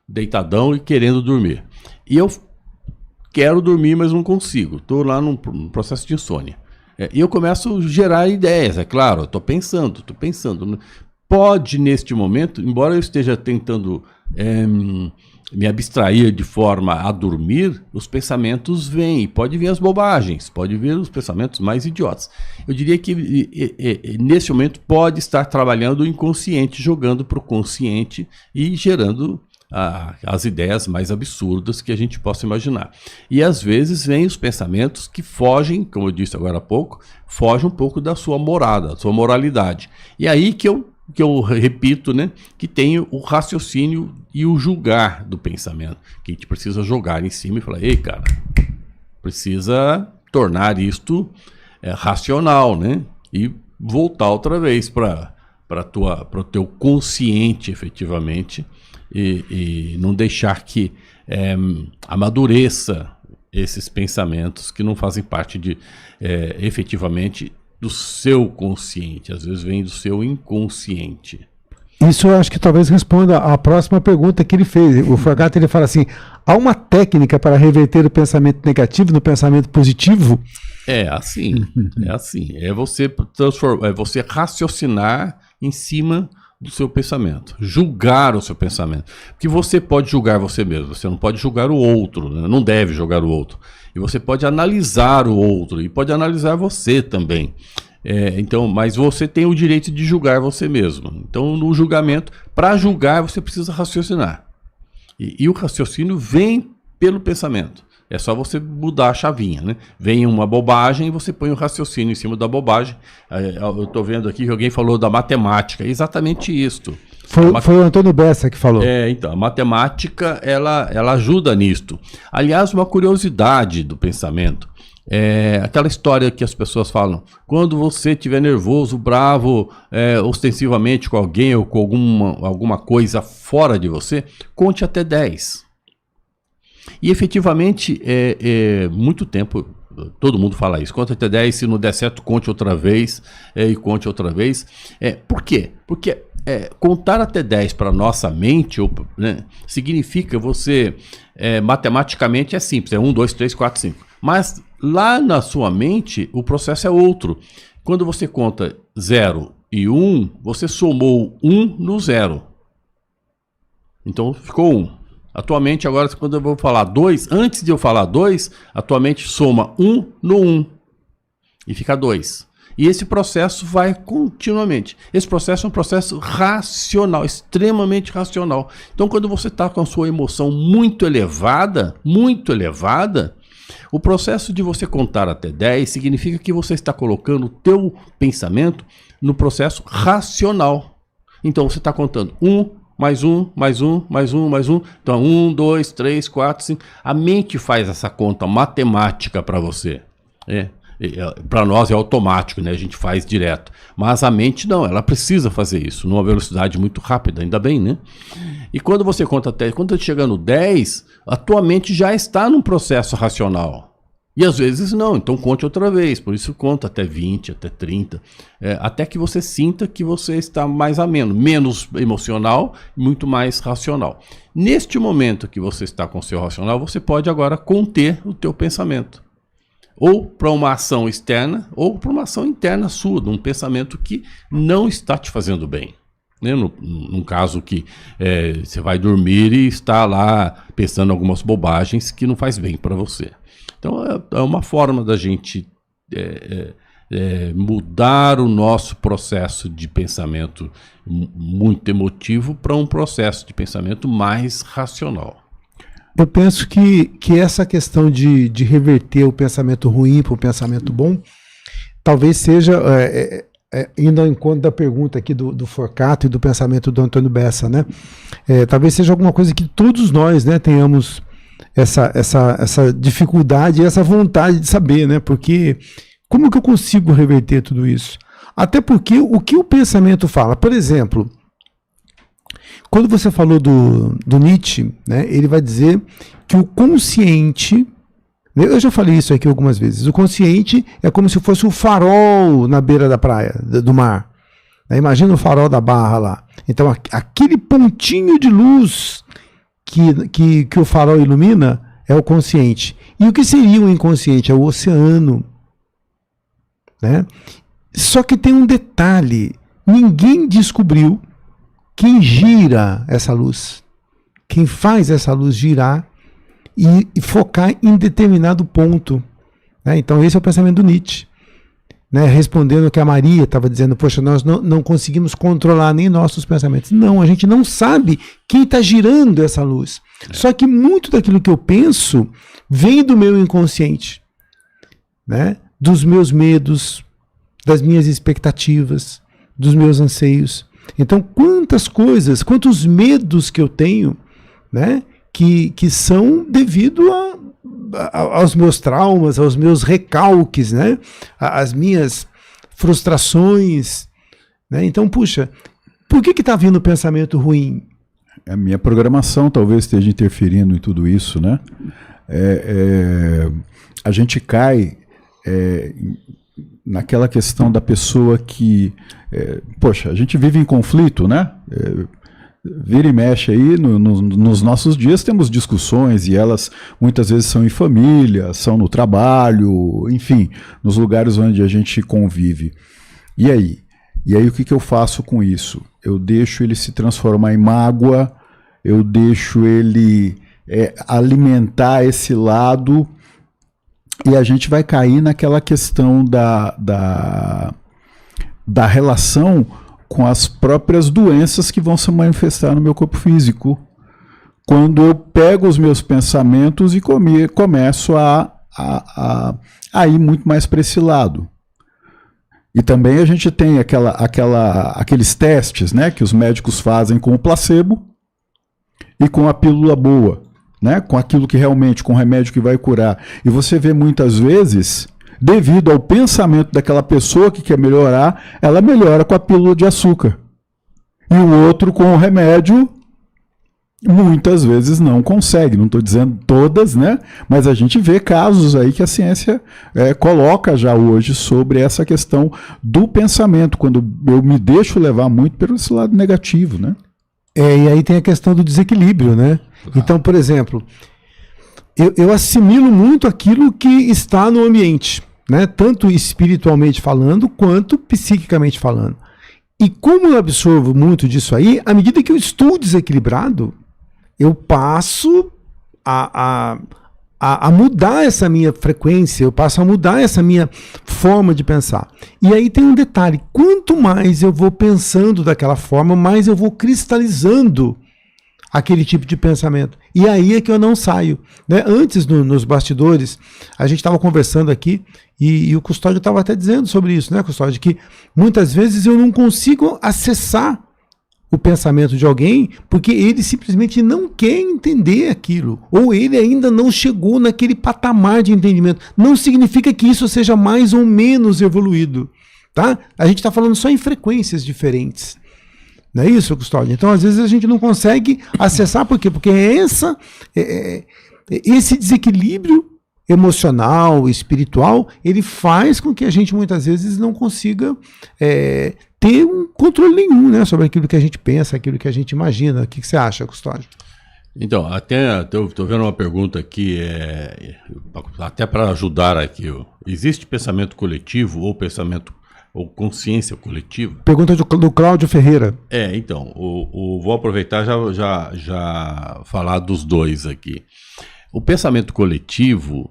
deitadão e querendo dormir, e eu quero dormir, mas não consigo. Estou lá num processo de insônia. E eu começo a gerar ideias, é claro. Estou pensando. Pode, neste momento, embora eu esteja tentando me abstrair de forma a dormir, os pensamentos vêm. Pode vir as bobagens, pode vir os pensamentos mais idiotas. Eu diria que, nesse momento, pode estar trabalhando o inconsciente, jogando para o consciente e gerando as ideias mais absurdas que a gente possa imaginar. E às vezes vêm os pensamentos que fogem, como eu disse agora há pouco, fogem um pouco da sua morada, da sua moralidade. E aí que eu repito, né, que tem o raciocínio e o julgar do pensamento, que a gente precisa jogar em cima e falar, ei, cara, precisa tornar isto racional, né, e voltar outra vez para o teu consciente, efetivamente, e não deixar que amadureça esses pensamentos que não fazem parte efetivamente do seu consciente, às vezes vem do seu inconsciente. Isso eu acho que talvez responda à próxima pergunta que ele fez. O Forcato, ele fala assim, há uma técnica para reverter o pensamento negativo no pensamento positivo? É assim. É você raciocinar em cima do seu pensamento, julgar o seu pensamento, porque você pode julgar você mesmo, você não pode julgar o outro, né? Não deve julgar o outro, e você pode analisar o outro, e pode analisar você também, então, mas você tem o direito de julgar você mesmo. Então, no julgamento, para julgar, você precisa raciocinar, e o raciocínio vem pelo pensamento. É só você mudar a chavinha, né? Vem uma bobagem e você põe o raciocínio em cima da bobagem. Eu estou vendo aqui que alguém falou da matemática. É exatamente isso. Foi o Antônio Bessa que falou. Então, a matemática, ela ajuda nisto. Aliás, uma curiosidade do pensamento. Aquela história que as pessoas falam. Quando você estiver nervoso, bravo, ostensivamente com alguém ou com alguma coisa fora de você, conte até 10. E efetivamente, muito tempo, todo mundo fala isso, conta até 10, se não der certo, conte outra vez, e conte outra vez. Por quê? Porque contar até 10 para a nossa mente, né, significa você, matematicamente é simples, 1, 2, 3, 4, 5. Mas lá na sua mente, o processo é outro. Quando você conta 0 e 1, você somou 1 no 0. Então ficou 1. Atualmente, agora, quando eu vou falar 2, antes de eu falar 2, atualmente soma 1 no 1 e fica 2. E esse processo vai continuamente. Esse processo é um processo racional, extremamente racional. Então, quando você está com a sua emoção muito elevada, o processo de você contar até 10 significa que você está colocando o teu pensamento no processo racional. Então, você está contando 1, mais um, mais um, mais um, mais um. Então, 1, 2, 3, 4, 5. A mente faz essa conta matemática para você. Para nós é automático, né? A gente faz direto. Mas a mente não, ela precisa fazer isso numa velocidade muito rápida, ainda bem, né? E quando você conta até, quando você chega no 10, a tua mente já está num processo racional. E às vezes não, então conte outra vez. Por isso conta até 20, até 30, até que você sinta que você está mais ameno, menos emocional, muito mais racional. Neste momento que você está com o seu racional, você pode agora conter o teu pensamento. Ou para uma ação externa, ou para uma ação interna sua, de um pensamento que não está te fazendo bem. Né? Num caso que você vai dormir e está lá pensando algumas bobagens que não faz bem para você. Então é uma forma da gente mudar o nosso processo de pensamento muito emotivo para um processo de pensamento mais racional. Eu penso que essa questão de reverter o pensamento ruim para o pensamento bom, talvez seja, indo ao encontro da pergunta aqui do Forcato e do pensamento do Antônio Bessa, né? Talvez seja alguma coisa que todos nós, né, tenhamos essa dificuldade e essa vontade de saber, né? Porque como que eu consigo reverter tudo isso? Até porque o que o pensamento fala, por exemplo, quando você falou do Nietzsche, né, ele vai dizer que o consciente, eu já falei isso aqui algumas vezes, o consciente é como se fosse o farol na beira da praia, do mar. Imagina o farol da Barra lá. Então aquele pontinho de luz que o farol ilumina é o consciente. E o que seria o inconsciente? É o oceano. Né? Só que tem um detalhe, ninguém descobriu quem gira essa luz, quem faz essa luz girar e focar em determinado ponto. Né? Então esse é o pensamento do Nietzsche. Né? Respondendo o que a Maria estava dizendo, poxa, nós não conseguimos controlar nem nossos pensamentos. Não, a gente não sabe quem está girando essa luz. Só que muito daquilo que eu penso vem do meu inconsciente. Né? Dos meus medos, das minhas expectativas, dos meus anseios. Então, quantas coisas, quantos medos que eu tenho, né, que são devido aos meus traumas, aos meus recalques, né, às minhas frustrações. Né? Então, puxa, por que está vindo pensamento ruim? A minha programação talvez esteja interferindo em tudo isso, né? A gente cai naquela questão da pessoa que... poxa, a gente vive em conflito, né? Vira e mexe aí, nos nossos dias temos discussões e elas muitas vezes são em família, são no trabalho, enfim, nos lugares onde a gente convive. E aí? E aí o que eu faço com isso? Eu deixo ele se transformar em mágoa, eu deixo ele alimentar esse lado e a gente vai cair naquela questão da relação com as próprias doenças que vão se manifestar no meu corpo físico. Quando eu pego os meus pensamentos e começo a ir muito mais para esse lado. E também a gente tem aqueles testes, né, que os médicos fazem com o placebo e com a pílula boa, né, com aquilo que realmente, com o remédio que vai curar. E você vê muitas vezes, devido ao pensamento daquela pessoa que quer melhorar, ela melhora com a pílula de açúcar. E o outro com o remédio, muitas vezes não consegue. Não estou dizendo todas, né? Mas a gente vê casos aí que a ciência coloca já hoje sobre essa questão do pensamento, quando eu me deixo levar muito pelo esse lado negativo, né? E aí tem a questão do desequilíbrio, né? Então, por exemplo, eu assimilo muito aquilo que está no ambiente, né? Tanto espiritualmente falando, quanto psiquicamente falando. E como eu absorvo muito disso aí, à medida que eu estou desequilibrado, eu passo a mudar essa minha frequência, eu passo a mudar essa minha forma de pensar. E aí tem um detalhe, quanto mais eu vou pensando daquela forma, mais eu vou cristalizando aquele tipo de pensamento. E aí é que eu não saio. Né? Antes, nos bastidores, a gente estava conversando aqui e o Custódio estava até dizendo sobre isso, né, Custódio? Que muitas vezes eu não consigo acessar o pensamento de alguém porque ele simplesmente não quer entender aquilo, ou ele ainda não chegou naquele patamar de entendimento. Não significa que isso seja mais ou menos evoluído, tá? A gente está falando só em frequências diferentes. Não é isso, Custódio? Então, às vezes, a gente não consegue acessar, por quê? Porque esse desequilíbrio emocional, espiritual, ele faz com que a gente, muitas vezes, não consiga ter um controle nenhum, né, sobre aquilo que a gente pensa, aquilo que a gente imagina. O que você acha, Custódio? Então, até estou vendo uma pergunta aqui, até para ajudar aqui. Existe pensamento coletivo ou consciência coletiva? Pergunta do Cláudio Ferreira. Então, vou aproveitar já falar dos dois aqui. O pensamento coletivo,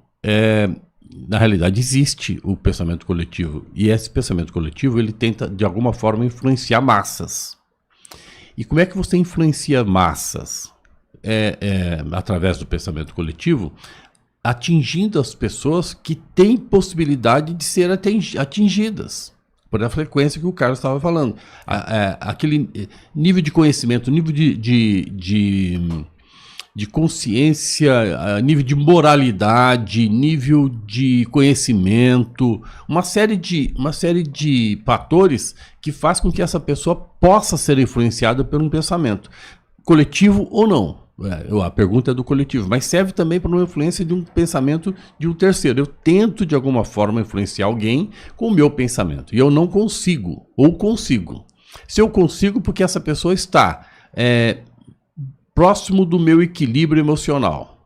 na realidade, existe o pensamento coletivo. E esse pensamento coletivo, ele tenta, de alguma forma, influenciar massas. E como é que você influencia massas? Através do pensamento coletivo, atingindo as pessoas que têm possibilidade de ser atingidas por a frequência que o Carlos estava falando. Aquele nível de conhecimento, nível de consciência, nível de moralidade, nível de conhecimento, uma série de fatores que faz com que essa pessoa possa ser influenciada por um pensamento, coletivo ou não. A pergunta é do coletivo, mas serve também para uma influência de um pensamento de um terceiro. Eu tento, de alguma forma, influenciar alguém com o meu pensamento, e eu não consigo, ou consigo. Se eu consigo, porque essa pessoa está próximo do meu equilíbrio emocional,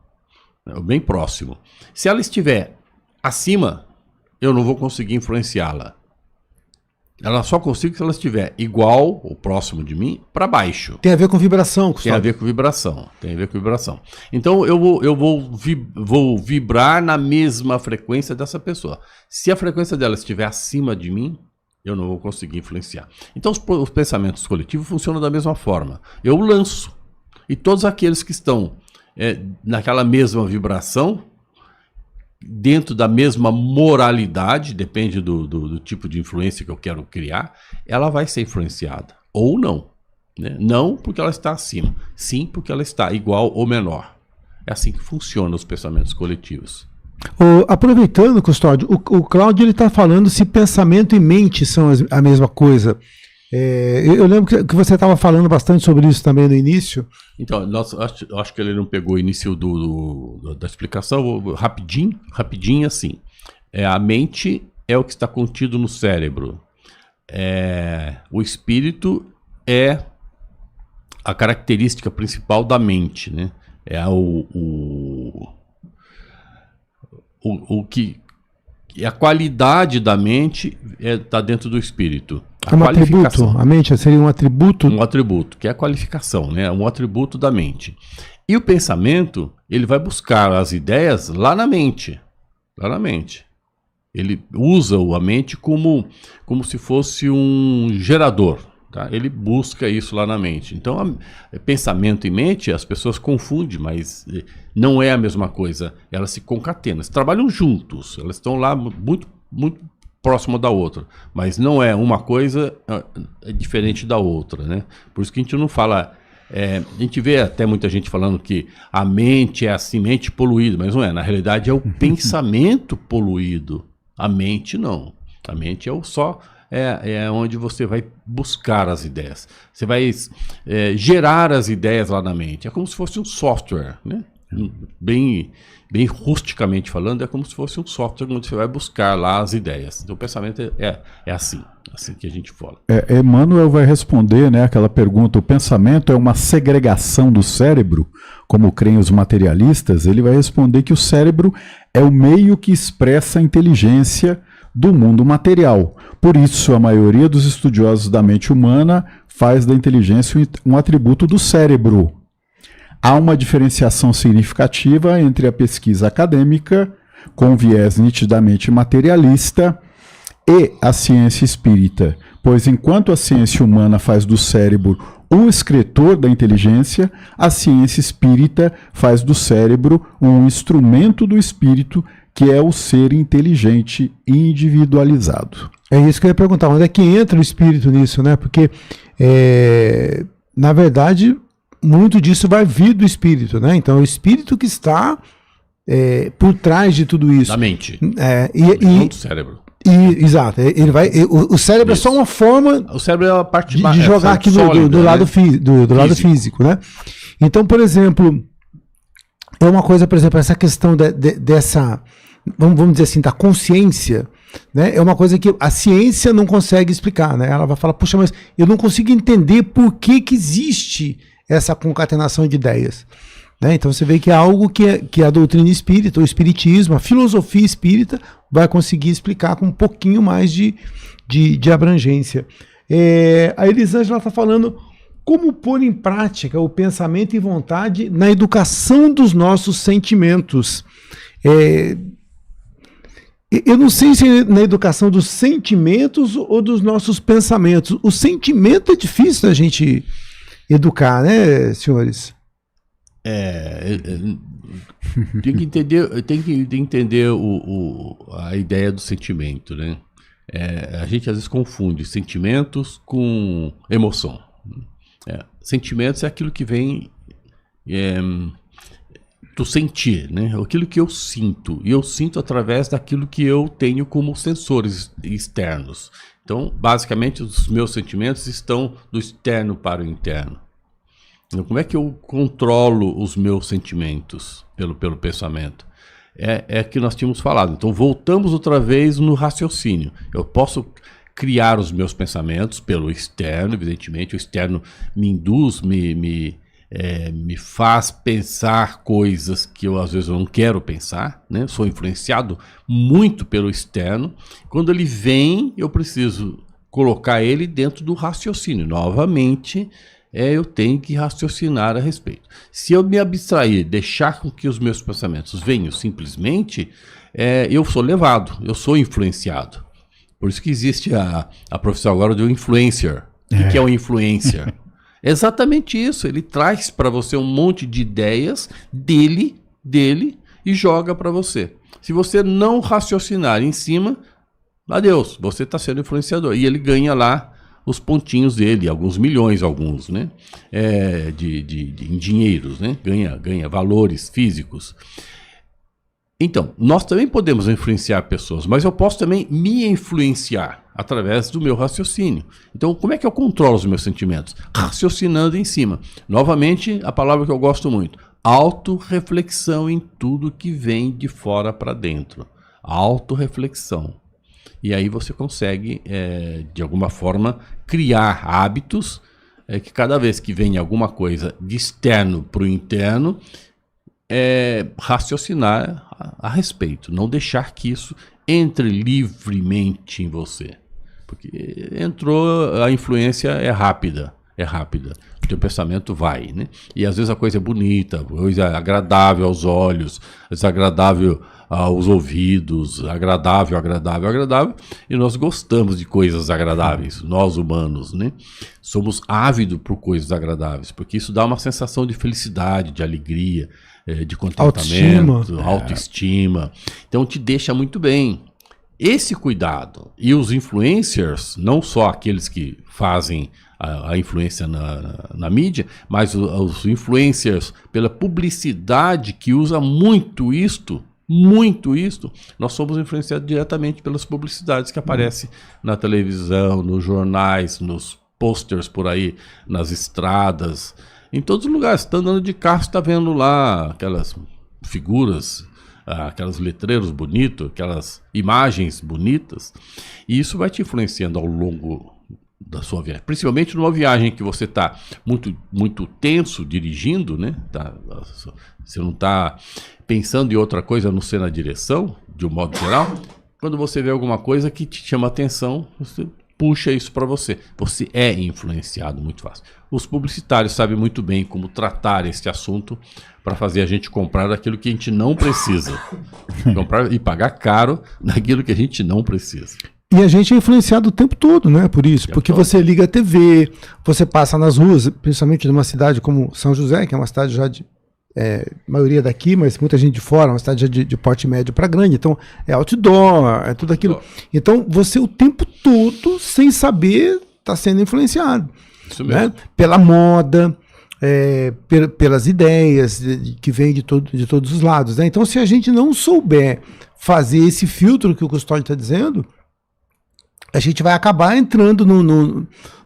bem próximo. Se ela estiver acima, eu não vou conseguir influenciá-la. Ela só consigo se ela estiver igual ou próximo de mim para baixo. Tem a ver com vibração, Gustavo. Tem a ver com vibração. Então eu vou vibrar na mesma frequência dessa pessoa. Se a frequência dela estiver acima de mim, eu não vou conseguir influenciar. Então os pensamentos coletivos funcionam da mesma forma. Eu lanço. E todos aqueles que estão naquela mesma vibração, dentro da mesma moralidade, depende do tipo de influência que eu quero criar, ela vai ser influenciada. Ou não. Né? Não porque ela está acima. Sim porque ela está igual ou menor. É assim que funcionam os pensamentos coletivos. Aproveitando, Custódio, o Cláudio está falando se pensamento e mente são a mesma coisa. Eu lembro que você estava falando bastante sobre isso também no início. Então, acho que ele não pegou o início da explicação. Rapidinho assim. A mente é o que está contido no cérebro. O espírito é a característica principal da mente, né? A qualidade da mente está dentro do espírito. Um atributo. A mente seria um atributo? Um atributo, que é a qualificação, né? Um atributo da mente. E o pensamento, ele vai buscar as ideias lá na mente. Lá na mente. Ele usa a mente como se fosse um gerador. Tá? Ele busca isso lá na mente. Então, pensamento e mente, as pessoas confundem, mas não é a mesma coisa. Elas se concatenam. Elas trabalham juntos. Elas estão lá muito, muito próximo da outra, mas não é uma coisa diferente da outra, né? Por isso que a gente não fala, a gente vê até muita gente falando que a mente é assim, mente poluída, mas não é, na realidade é o pensamento poluído, a mente não, a mente é onde você vai buscar as ideias, você vai gerar as ideias lá na mente, é como se fosse um software, né? Bem rusticamente falando, é como se fosse um software onde você vai buscar lá as ideias. Então o pensamento é assim que a gente fala. Emmanuel vai responder, né, aquela pergunta: o pensamento é uma segregação do cérebro, como creem os materialistas? Ele vai responder que o cérebro é o meio que expressa a inteligência do mundo material. Por isso, a maioria dos estudiosos da mente humana faz da inteligência um atributo do cérebro. Há uma diferenciação significativa entre a pesquisa acadêmica, com viés nitidamente materialista, e a ciência espírita, pois enquanto a ciência humana faz do cérebro o escritor da inteligência, a ciência espírita faz do cérebro um instrumento do espírito, que é o ser inteligente individualizado. É isso que eu ia perguntar, onde é que entra o espírito nisso, né? Porque na verdade, muito disso vai vir do espírito, né? Então, é o espírito que está por trás de tudo isso. Da mente. Não do cérebro. Exato. Ele vai, o cérebro Isso. é só uma forma O cérebro é a parte de jogar aqui do lado, do lado físico, né? Então, por exemplo, é uma coisa, por exemplo, essa questão dessa, vamos dizer assim, da consciência, né? É uma coisa que a ciência não consegue explicar, né? Ela vai falar, puxa, mas eu não consigo entender por que existe essa concatenação de ideias. Né? Então você vê que é algo que a doutrina espírita, o espiritismo, a filosofia espírita vai conseguir explicar com um pouquinho mais de abrangência. A Elisângela está falando como pôr em prática o pensamento e vontade na educação dos nossos sentimentos. Eu não sei se é na educação dos sentimentos ou dos nossos pensamentos. O sentimento é difícil da gente educar, né, senhores? Tem que entender a ideia do sentimento, né? A gente às vezes confunde sentimentos com emoção. Sentimentos é aquilo que vem do sentir, né? Aquilo que eu sinto. E eu sinto através daquilo que eu tenho como sensores externos. Então, basicamente, os meus sentimentos estão do externo para o interno. Então, como é que eu controlo os meus sentimentos pelo pensamento? É que nós tínhamos falado. Então, voltamos outra vez no raciocínio. Eu posso criar os meus pensamentos pelo externo, evidentemente. O externo me induz, me faz pensar coisas que eu às vezes não quero pensar, né? Sou influenciado muito pelo externo. Quando ele vem, eu preciso colocar ele dentro do raciocínio. Novamente, eu tenho que raciocinar a respeito. Se eu me abstrair, deixar com que os meus pensamentos venham simplesmente, eu sou levado, eu sou influenciado. Por isso que existe a profissão agora do influencer. O que é um influencer? É exatamente isso. Ele traz para você um monte de ideias dele e joga para você. Se você não raciocinar em cima, adeus, você está sendo influenciador. E ele ganha lá os pontinhos dele, alguns milhões, né? Em dinheiros, né? Ganha valores físicos. Então, nós também podemos influenciar pessoas, mas eu posso também me influenciar através do meu raciocínio. Então, como é que eu controlo os meus sentimentos? Raciocinando em cima. Novamente, a palavra que eu gosto muito. Autorreflexão em tudo que vem de fora para dentro. Autorreflexão. E aí você consegue, de alguma forma, criar hábitos que cada vez que vem alguma coisa de externo para o interno, raciocinar a respeito. Não deixar que isso entre livremente em você. Porque entrou, a influência é rápida. O teu pensamento vai, né? E às vezes a coisa é bonita, coisa agradável aos olhos, desagradável aos ouvidos, agradável, e nós gostamos de coisas agradáveis, nós humanos, né? Somos ávidos por coisas agradáveis, porque isso dá uma sensação de felicidade, de alegria, de contentamento, autoestima. Então te deixa muito bem. Esse cuidado, e os influencers, não só aqueles que fazem a influência na mídia, mas os influencers pela publicidade que usa muito isto, nós somos influenciados diretamente pelas publicidades que aparecem na televisão, nos jornais, nos posters por aí, nas estradas, em todos os lugares. Você está andando de carro, você está vendo lá aquelas figuras, aqueles letreiros bonitos, aquelas imagens bonitas, e isso vai te influenciando ao longo da sua viagem, principalmente numa viagem que você está muito tenso dirigindo, né? Você não está pensando em outra coisa a não ser na direção, de um modo geral. Quando você vê alguma coisa que te chama atenção, você puxa isso para você. Você é influenciado muito fácil. Os publicitários sabem muito bem como tratar esse assunto para fazer a gente comprar aquilo que a gente não precisa. Comprar e pagar caro naquilo que a gente não precisa. E a gente é influenciado o tempo todo, né? Por isso. Porque você liga a TV, você passa nas ruas, principalmente numa cidade como São José, que é uma cidade já de maioria daqui, mas muita gente de fora, uma cidade de porte médio para grande, então é outdoor, é tudo aquilo. Então você o tempo todo, sem saber, está sendo influenciado. Isso mesmo. Né? Pela moda, pelas ideias que vêm de todos os lados. Né? Então, se a gente não souber fazer esse filtro que o Custódio está dizendo, a gente vai acabar entrando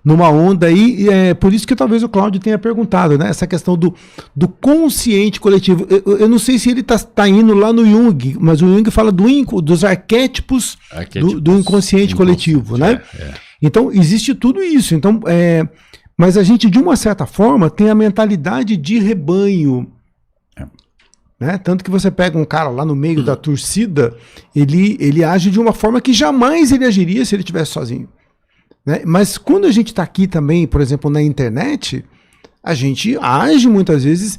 numa onda aí, e é por isso que talvez o Cláudio tenha perguntado, né? Essa questão do consciente coletivo. Eu não sei se ele está indo lá no Jung, mas o Jung fala dos arquétipos do inconsciente coletivo, né? Então, existe tudo isso. Então, mas a gente, de uma certa forma, tem a mentalidade de rebanho. Né? Tanto que você pega um cara lá no meio da torcida, ele age de uma forma que jamais ele agiria se ele estivesse sozinho. Né? Mas quando a gente está aqui também, por exemplo, na internet, a gente age muitas vezes.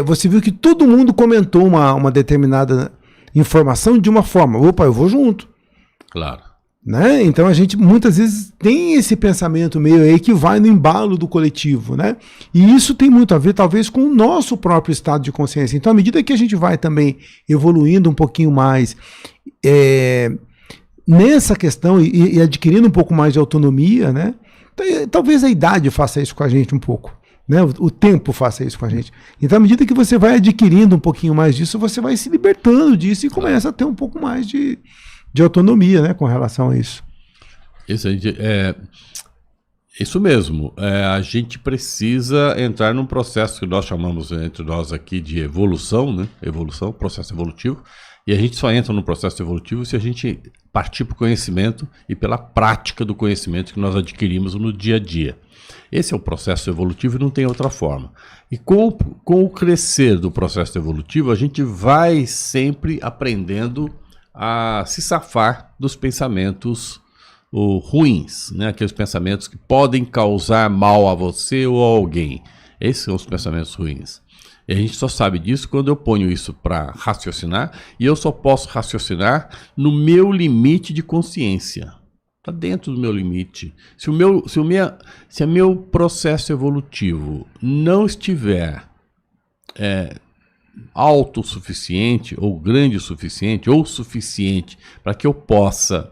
Você viu que todo mundo comentou uma determinada informação de uma forma. Opa, eu vou junto. Claro. Né? Então a gente muitas vezes tem esse pensamento meio aí que vai no embalo do coletivo, né? E isso tem muito a ver talvez com o nosso próprio estado de consciência. Então à medida que a gente vai também evoluindo um pouquinho mais nessa questão e adquirindo um pouco mais de autonomia, né? Talvez a idade faça isso com a gente um pouco, né? O tempo faça isso com a gente. Então à medida que você vai adquirindo um pouquinho mais disso, você vai se libertando disso e começa a ter um pouco mais de autonomia, né, com relação a isso. Isso mesmo. A gente precisa entrar num processo que nós chamamos entre nós aqui de evolução, né? Evolução, processo evolutivo. E a gente só entra no processo evolutivo se a gente partir para o conhecimento e pela prática do conhecimento que nós adquirimos no dia a dia. Esse é o processo evolutivo e não tem outra forma. E com o crescer do processo evolutivo, a gente vai sempre aprendendo a se safar dos pensamentos ruins, né? Aqueles pensamentos que podem causar mal a você ou a alguém. Esses são os pensamentos ruins. E a gente só sabe disso quando eu ponho isso para raciocinar, e eu só posso raciocinar no meu limite de consciência. Está dentro do meu limite. Se o meu processo evolutivo não estiver alto o suficiente, ou grande o suficiente, ou suficiente para que eu possa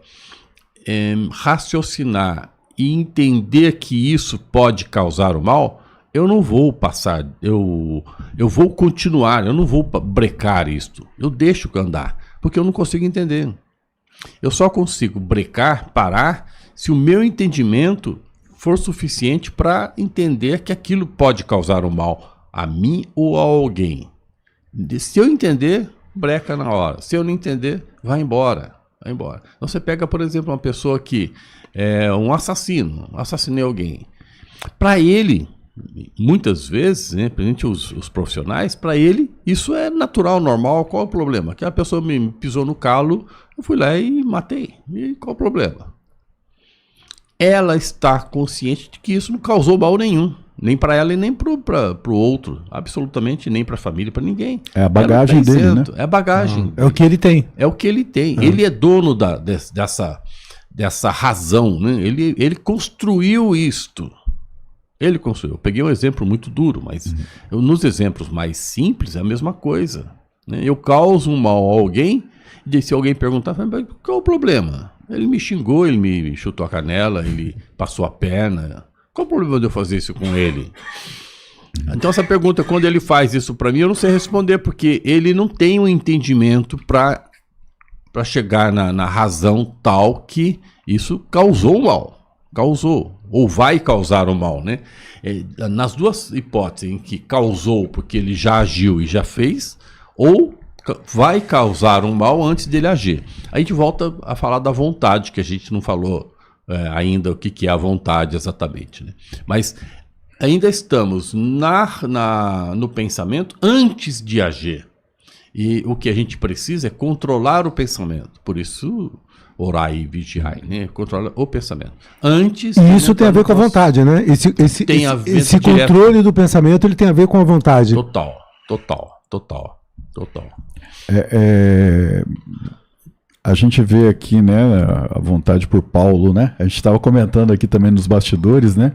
raciocinar e entender que isso pode causar o mal, eu não vou passar, eu vou continuar, eu não vou brecar isto, eu deixo andar, porque eu não consigo entender. Eu só consigo brecar, parar, se o meu entendimento for suficiente para entender que aquilo pode causar o mal a mim ou a alguém. Se eu entender, breca na hora. Se eu não entender, vai embora. Vai embora. Então você pega, por exemplo, uma pessoa que é um assassino, assassinei alguém. Para ele, muitas vezes, né, principalmente os profissionais, para ele isso é natural, normal. Qual é o problema? Que a pessoa me pisou no calo, eu fui lá e matei. E qual é o problema? Ela está consciente de que isso não causou mal nenhum. Nem para ela e nem para o outro. Absolutamente nem para a família, para ninguém. É a bagagem dele, né? É a bagagem. É o que ele tem. É o que ele tem. Ele é dono dessa razão, né? Ele construiu isto. Ele construiu. Eu peguei um exemplo muito duro, mas nos exemplos mais simples é a mesma coisa. Né? Eu causo um mal a alguém, e se alguém perguntar, qual é o problema? Ele me xingou, ele me chutou a canela, ele passou a perna. Qual o problema de eu fazer isso com ele? Então essa pergunta, quando ele faz isso para mim, eu não sei responder, porque ele não tem um entendimento para chegar na razão tal que isso causou mal. Causou, ou vai causar o mal, né? Nas duas hipóteses, em que causou porque ele já agiu e já fez, ou vai causar um mal antes dele agir. A gente volta a falar da vontade, que a gente não falou ainda o que é a vontade exatamente, né? Mas ainda estamos no pensamento antes de agir. E o que a gente precisa é controlar o pensamento. Por isso, orai e vigiai, né? Controla o pensamento. Antes. E isso tem a ver com a vontade, né? Esse controle do pensamento, ele tem a ver com a vontade. Total. A gente vê aqui, né, a vontade por Paulo, né? A gente estava comentando aqui também nos bastidores, né?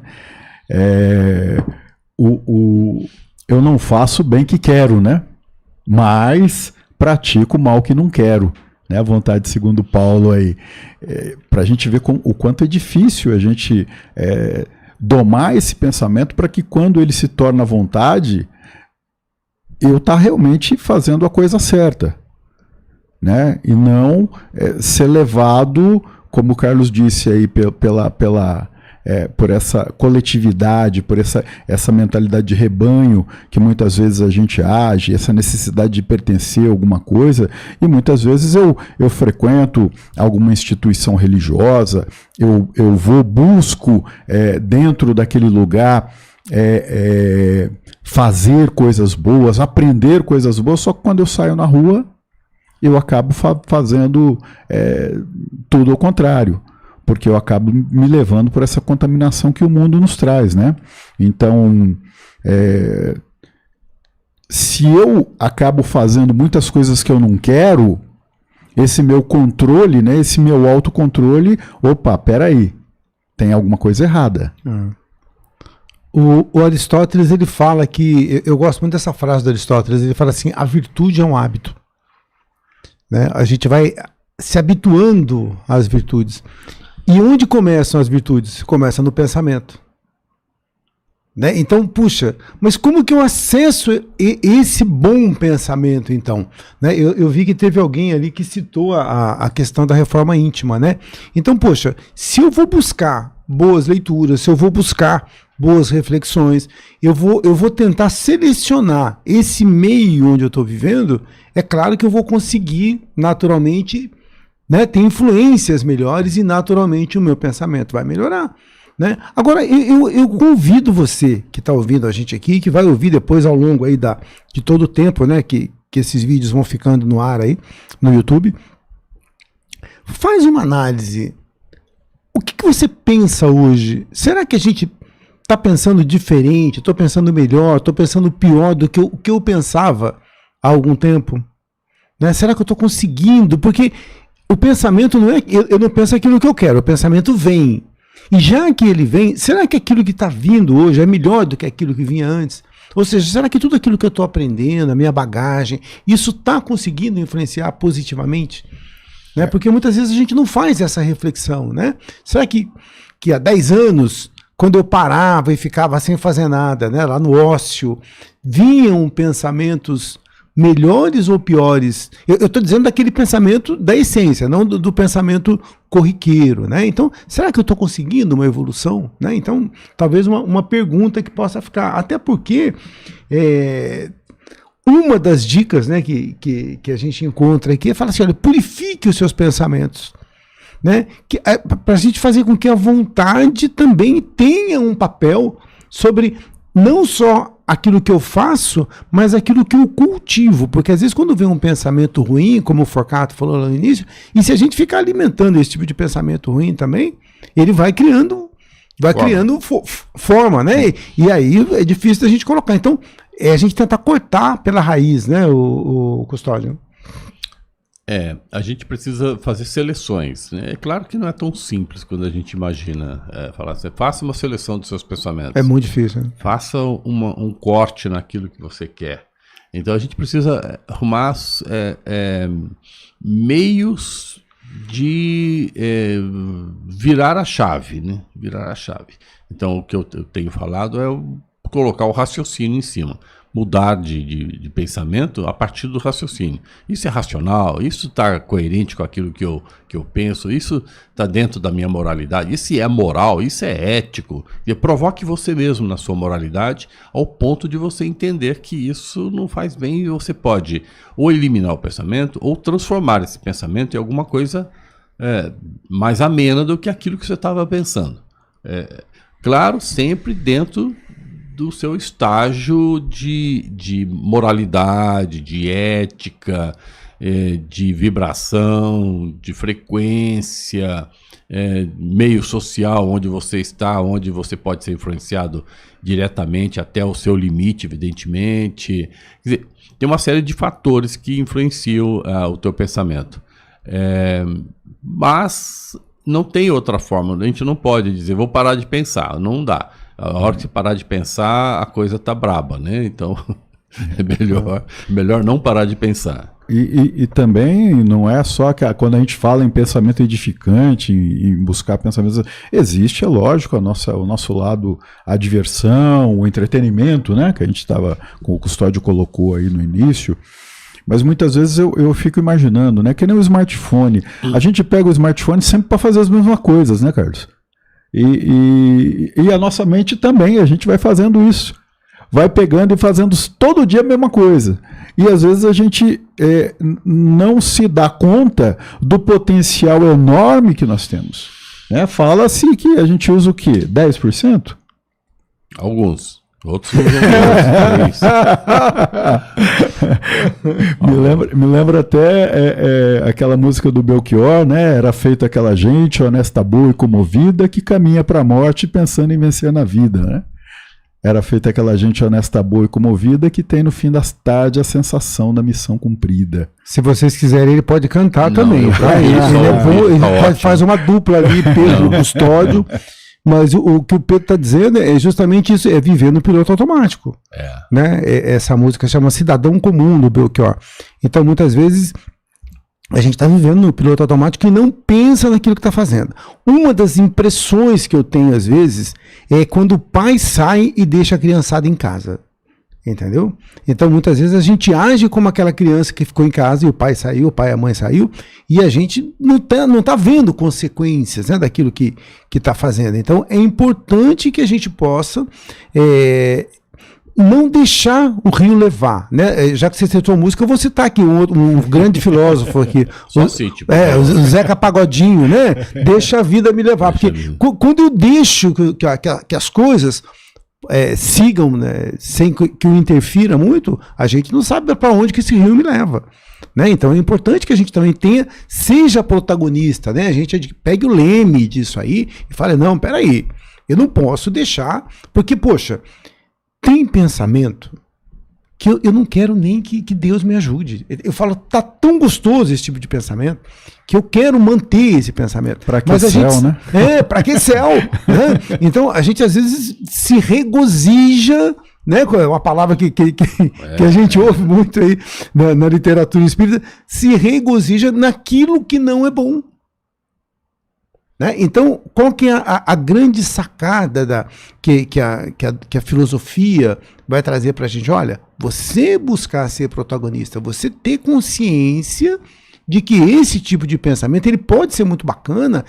Eu não faço o bem que quero, né? Mas pratico o mal que não quero. né? A vontade segundo Paulo aí. Para a gente ver o quanto é difícil a gente domar esse pensamento para que quando ele se torna vontade, eu estar realmente fazendo a coisa certa, né? E não ser levado, como o Carlos disse aí, por essa coletividade, por essa mentalidade de rebanho que muitas vezes a gente age, essa necessidade de pertencer a alguma coisa, e muitas vezes eu frequento alguma instituição religiosa, eu busco dentro daquele lugar fazer coisas boas, aprender coisas boas, só que quando eu saio na rua eu acabo fazendo tudo ao contrário, porque eu acabo me levando por essa contaminação que o mundo nos traz, né? Então, se eu acabo fazendo muitas coisas que eu não quero, esse meu controle, né, esse meu autocontrole, opa, peraí, tem alguma coisa errada. O Aristóteles, ele fala que, eu gosto muito dessa frase do Aristóteles, ele fala assim, a virtude é um hábito. Né? A gente vai se habituando às virtudes. E onde começam as virtudes? Começa no pensamento. Né? Então, puxa, mas como que eu acesso esse bom pensamento, então? Né? Eu vi que teve alguém ali que citou a questão da reforma íntima, né? Então, poxa, se eu vou buscar boas leituras, se eu vou buscar boas reflexões, eu vou tentar selecionar esse meio onde eu estou vivendo, é claro que eu vou conseguir, naturalmente, né, ter influências melhores e, naturalmente, o meu pensamento vai melhorar. Né? Agora, eu convido você que está ouvindo a gente aqui, que vai ouvir depois ao longo aí de todo o tempo, né, que esses vídeos vão ficando no ar aí, no YouTube, faz uma análise. O que você pensa hoje? Será que a gente está pensando diferente? Estou pensando melhor? Estou pensando pior do que eu pensava há algum tempo? Né? Será que eu estou conseguindo? Porque o pensamento não é... Eu não penso aquilo que eu quero, o pensamento vem. E já que ele vem, será que aquilo que está vindo hoje é melhor do que aquilo que vinha antes? Ou seja, será que tudo aquilo que eu estou aprendendo, a minha bagagem, isso está conseguindo influenciar positivamente? Né? Porque muitas vezes a gente não faz essa reflexão. Né? Será que há 10 anos, quando eu parava e ficava sem fazer nada, né, lá no ócio, vinham pensamentos melhores ou piores? Eu estou dizendo daquele pensamento da essência, não do pensamento corriqueiro, né? Então, será que eu estou conseguindo uma evolução? Né? Então, talvez uma pergunta que possa ficar, até porque uma das dicas, né, que a gente encontra aqui é falar assim, olha, purifique os seus pensamentos. Né? Para a gente fazer com que a vontade também tenha um papel sobre não só aquilo que eu faço, mas aquilo que eu cultivo. Porque às vezes quando vem um pensamento ruim, como o Forcato falou lá no início, e se a gente ficar alimentando esse tipo de pensamento ruim também, ele vai criando forma, né? E aí é difícil da gente colocar. Então, a gente tentar cortar pela raiz, né, o Custódio? A gente precisa fazer seleções. Né? É claro que não é tão simples quando a gente imagina. Falar assim, faça uma seleção dos seus pensamentos. É muito difícil. Né? Faça um corte naquilo que você quer. Então a gente precisa arrumar meios de virar a chave. Né? Virar a chave. Então o que eu tenho falado é colocar o raciocínio em cima. Mudar de pensamento a partir do raciocínio. Isso é racional, isso está coerente com aquilo que eu penso, isso está dentro da minha moralidade, isso é moral, isso é ético. E provoque você mesmo na sua moralidade ao ponto de você entender que isso não faz bem e você pode ou eliminar o pensamento ou transformar esse pensamento em alguma coisa mais amena do que aquilo que você estava pensando. Claro, sempre dentro do seu estágio de moralidade, de ética, de vibração, de frequência, meio social onde você está, onde você pode ser influenciado diretamente até o seu limite, evidentemente. Quer dizer, tem uma série de fatores que influenciam o teu pensamento. Mas não tem outra forma, a gente não pode dizer, vou parar de pensar, não dá. A hora que você parar de pensar, a coisa tá braba, né? Então, é melhor não parar de pensar. E também não é só que quando a gente fala em pensamento edificante, em buscar pensamentos, existe, é lógico, o nosso lado, a diversão, o entretenimento, né, que a gente estava, com o Custódio colocou aí no início, mas muitas vezes eu fico imaginando, né, que nem o smartphone, a gente pega o smartphone sempre para fazer as mesmas coisas, né, Carlos? E a nossa mente também, a gente vai fazendo isso. Vai pegando e fazendo todo dia a mesma coisa. E às vezes a gente não se dá conta do potencial enorme que nós temos. Né? Fala-se que a gente usa o quê? 10%? Alguns. Outros usam mais. Me lembra até aquela música do Belchior, né? Era feita aquela gente honesta, boa e comovida que caminha para a morte pensando em vencer na vida, né? Era feita aquela gente honesta, boa e comovida que tem no fim das tardes a sensação da missão cumprida. Se vocês quiserem, ele pode cantar Não, também. Tá? Ele faz uma dupla ali, Pedro Custódio. Mas o que o Pedro está dizendo é justamente isso, é viver no piloto automático. Né? Essa música chama Cidadão Comum, do Belchior. Então, muitas vezes, a gente está vivendo no piloto automático e não pensa naquilo que está fazendo. Uma das impressões que eu tenho, às vezes, é quando o pai sai e deixa a criançada em casa. Entendeu? Então, muitas vezes, a gente age como aquela criança que ficou em casa e o pai saiu, o pai e a mãe saiu, e a gente não tá vendo consequências, né, daquilo que está fazendo. Então, é importante que a gente possa não deixar o rio levar, né? Já que você citou música, eu vou citar aqui um grande filósofo aqui, o Zeca Pagodinho, né? Deixa a vida me levar, porque quando eu deixo que as coisas sigam, né, sem que eu interfira muito, a gente não sabe para onde que esse rio me leva. Né? Então é importante que a gente também seja protagonista, né? A gente pegue o leme disso aí e fale, não, peraí, eu não posso deixar, porque, poxa, tem pensamento que eu não quero nem que Deus me ajude. Eu falo, tá tão gostoso esse tipo de pensamento, que eu quero manter esse pensamento. Para que céu, né? Para que céu? Né? Então, a gente às vezes se regozija, né? Uma palavra que a gente ouve muito aí na literatura espírita, se regozija naquilo que não é bom. Né? Então, qual que é a grande sacada que a filosofia vai trazer para a gente? Olha, você buscar ser protagonista, você ter consciência de que esse tipo de pensamento ele pode ser muito bacana,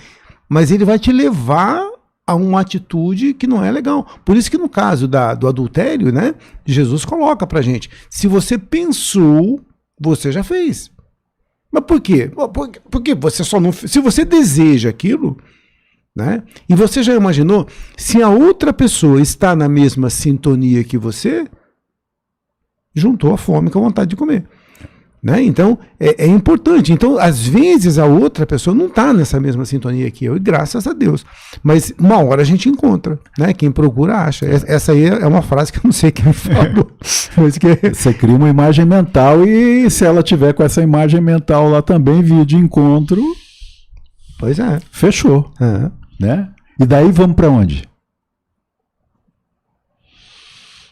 mas ele vai te levar a uma atitude que não é legal. Por isso que no caso do adultério, né, Jesus coloca para a gente, se você pensou, você já fez. Mas por quê? Porque você só não... Se você deseja aquilo, né? E você já imaginou, se a outra pessoa está na mesma sintonia que você, juntou a fome com a vontade de comer. Né? Então, é importante. Então, às vezes, a outra pessoa não está nessa mesma sintonia que eu, e graças a Deus. Mas uma hora a gente encontra. Né? Quem procura, acha. Essa aí é uma frase que eu não sei quem falou. Mas você cria uma imagem mental e se ela tiver com essa imagem mental lá também, via de encontro... Pois é. Fechou. Né? E daí vamos para onde?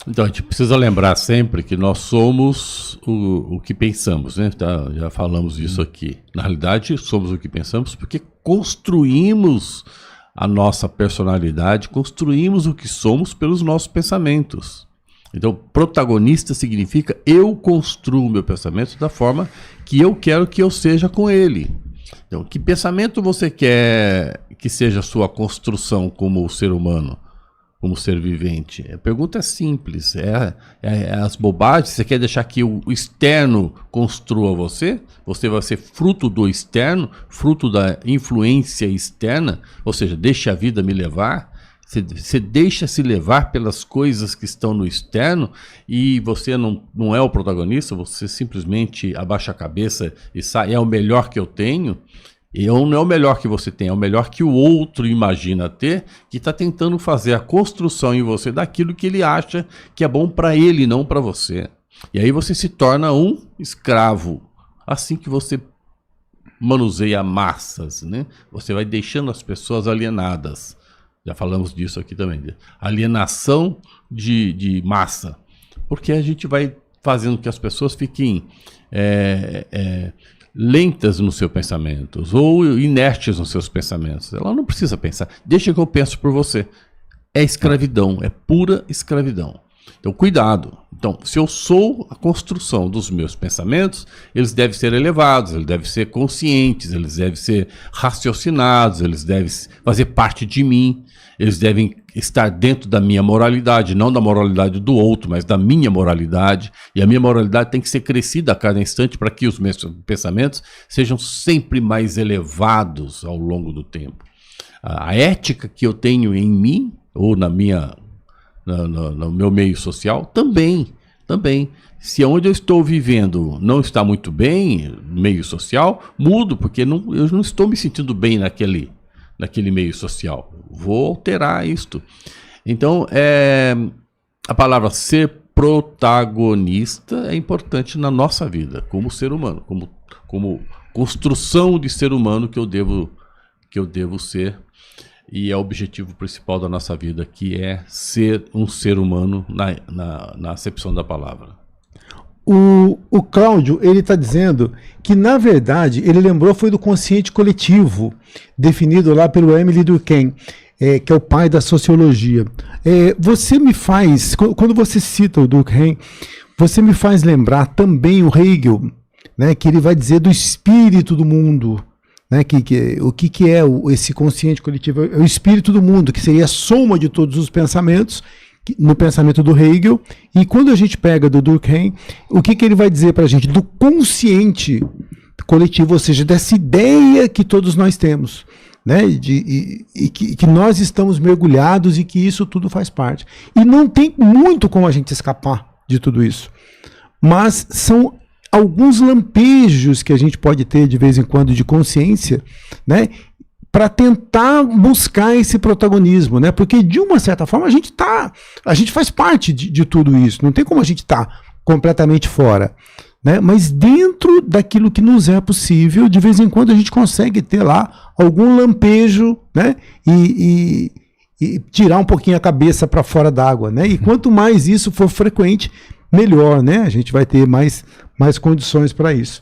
Então, a gente precisa lembrar sempre que nós somos o que pensamos, né? Já falamos isso aqui. Na realidade, somos o que pensamos porque construímos a nossa personalidade, construímos o que somos pelos nossos pensamentos. Então, protagonista significa eu construo o meu pensamento da forma que eu quero que eu seja com ele. Então, que pensamento você quer que seja a sua construção como ser humano? Como ser vivente? A pergunta é simples, as bobagens. Você quer deixar que o externo construa você? Você vai ser fruto do externo, fruto da influência externa, ou seja, deixa a vida me levar. Você deixa se levar pelas coisas que estão no externo e você não é o protagonista, você simplesmente abaixa a cabeça e sai, é o melhor que eu tenho. E não é o melhor que você tem, é o melhor que o outro imagina ter, que está tentando fazer a construção em você daquilo que ele acha que é bom para ele, não para você. E aí você se torna um escravo, assim que você manuseia massas, né? Você vai deixando as pessoas alienadas. Já falamos disso aqui também. Alienação de massa. Porque a gente vai fazendo que as pessoas fiquem lentas nos seus pensamentos ou inertes nos seus pensamentos. Ela não precisa pensar. Deixa que eu penso por você. É escravidão, é pura escravidão. Então, cuidado. Então, se eu sou a construção dos meus pensamentos, eles devem ser elevados, eles devem ser conscientes, eles devem ser raciocinados, eles devem fazer parte de mim, eles devem estar dentro da minha moralidade, não da moralidade do outro, mas da minha moralidade. E a minha moralidade tem que ser crescida a cada instante para que os meus pensamentos sejam sempre mais elevados ao longo do tempo. A ética que eu tenho em mim, ou no meu meio social, também. Se onde eu estou vivendo não está muito bem, no meio social, mudo, porque eu não estou me sentindo bem naquele meio social. Vou alterar isto. Então, a palavra ser protagonista é importante na nossa vida, como ser humano, como construção de ser humano que eu devo ser. E é o objetivo principal da nossa vida, que é ser um ser humano na acepção da palavra. O Cláudio, ele está dizendo que, na verdade, ele lembrou foi do consciente coletivo, definido lá pelo Emile Durkheim, que é o pai da sociologia. Você me faz, quando você cita o Durkheim, você me faz lembrar também o Hegel, né, que ele vai dizer do espírito do mundo. Né, o que é esse consciente coletivo? É o espírito do mundo, que seria a soma de todos os pensamentos, no pensamento do Hegel. E quando a gente pega do Durkheim, o que ele vai dizer para a gente? Do consciente coletivo, ou seja, dessa ideia que todos nós temos, né, que nós estamos mergulhados e que isso tudo faz parte. E não tem muito como a gente escapar de tudo isso. Mas são alguns lampejos que a gente pode ter de vez em quando de consciência, né, para tentar buscar esse protagonismo, né, porque de uma certa forma a gente faz parte de tudo isso, não tem como a gente estar completamente fora, né, mas dentro daquilo que nos é possível, de vez em quando a gente consegue ter lá algum lampejo, né, e tirar um pouquinho a cabeça para fora d'água, né, e quanto mais isso for frequente, melhor, né, a gente vai ter mais condições para isso.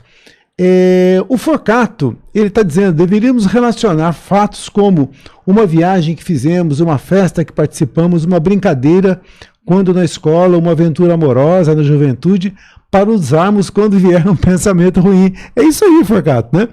O Forcato, ele está dizendo, deveríamos relacionar fatos como uma viagem que fizemos, uma festa que participamos, uma brincadeira quando na escola, uma aventura amorosa na juventude, para usarmos quando vier um pensamento ruim. É isso aí, Forcato, né?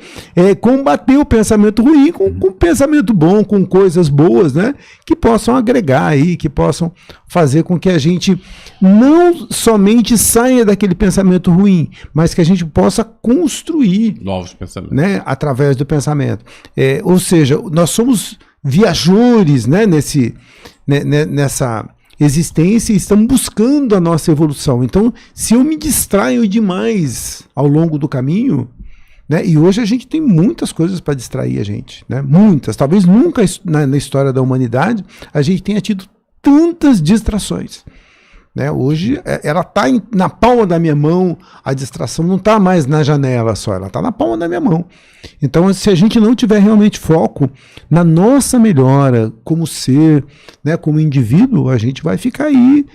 Combater o pensamento ruim com pensamento bom, com coisas boas, né? Que possam agregar aí, que possam fazer com que a gente não somente saia daquele pensamento ruim, mas que a gente possa construir novos pensamentos, né? Através do pensamento. Ou seja, nós somos viajores, né? Nessa existência e estamos buscando a nossa evolução. Então, se eu me distraio demais ao longo do caminho, né, e hoje a gente tem muitas coisas para distrair a gente, né, muitas, talvez nunca na história da humanidade a gente tenha tido tantas distrações. Né? Hoje ela está na palma da minha mão, a distração não está mais na janela só, ela está na palma da minha mão. Então, se a gente não tiver realmente foco na nossa melhora como ser, né, como indivíduo, a gente vai ficar aí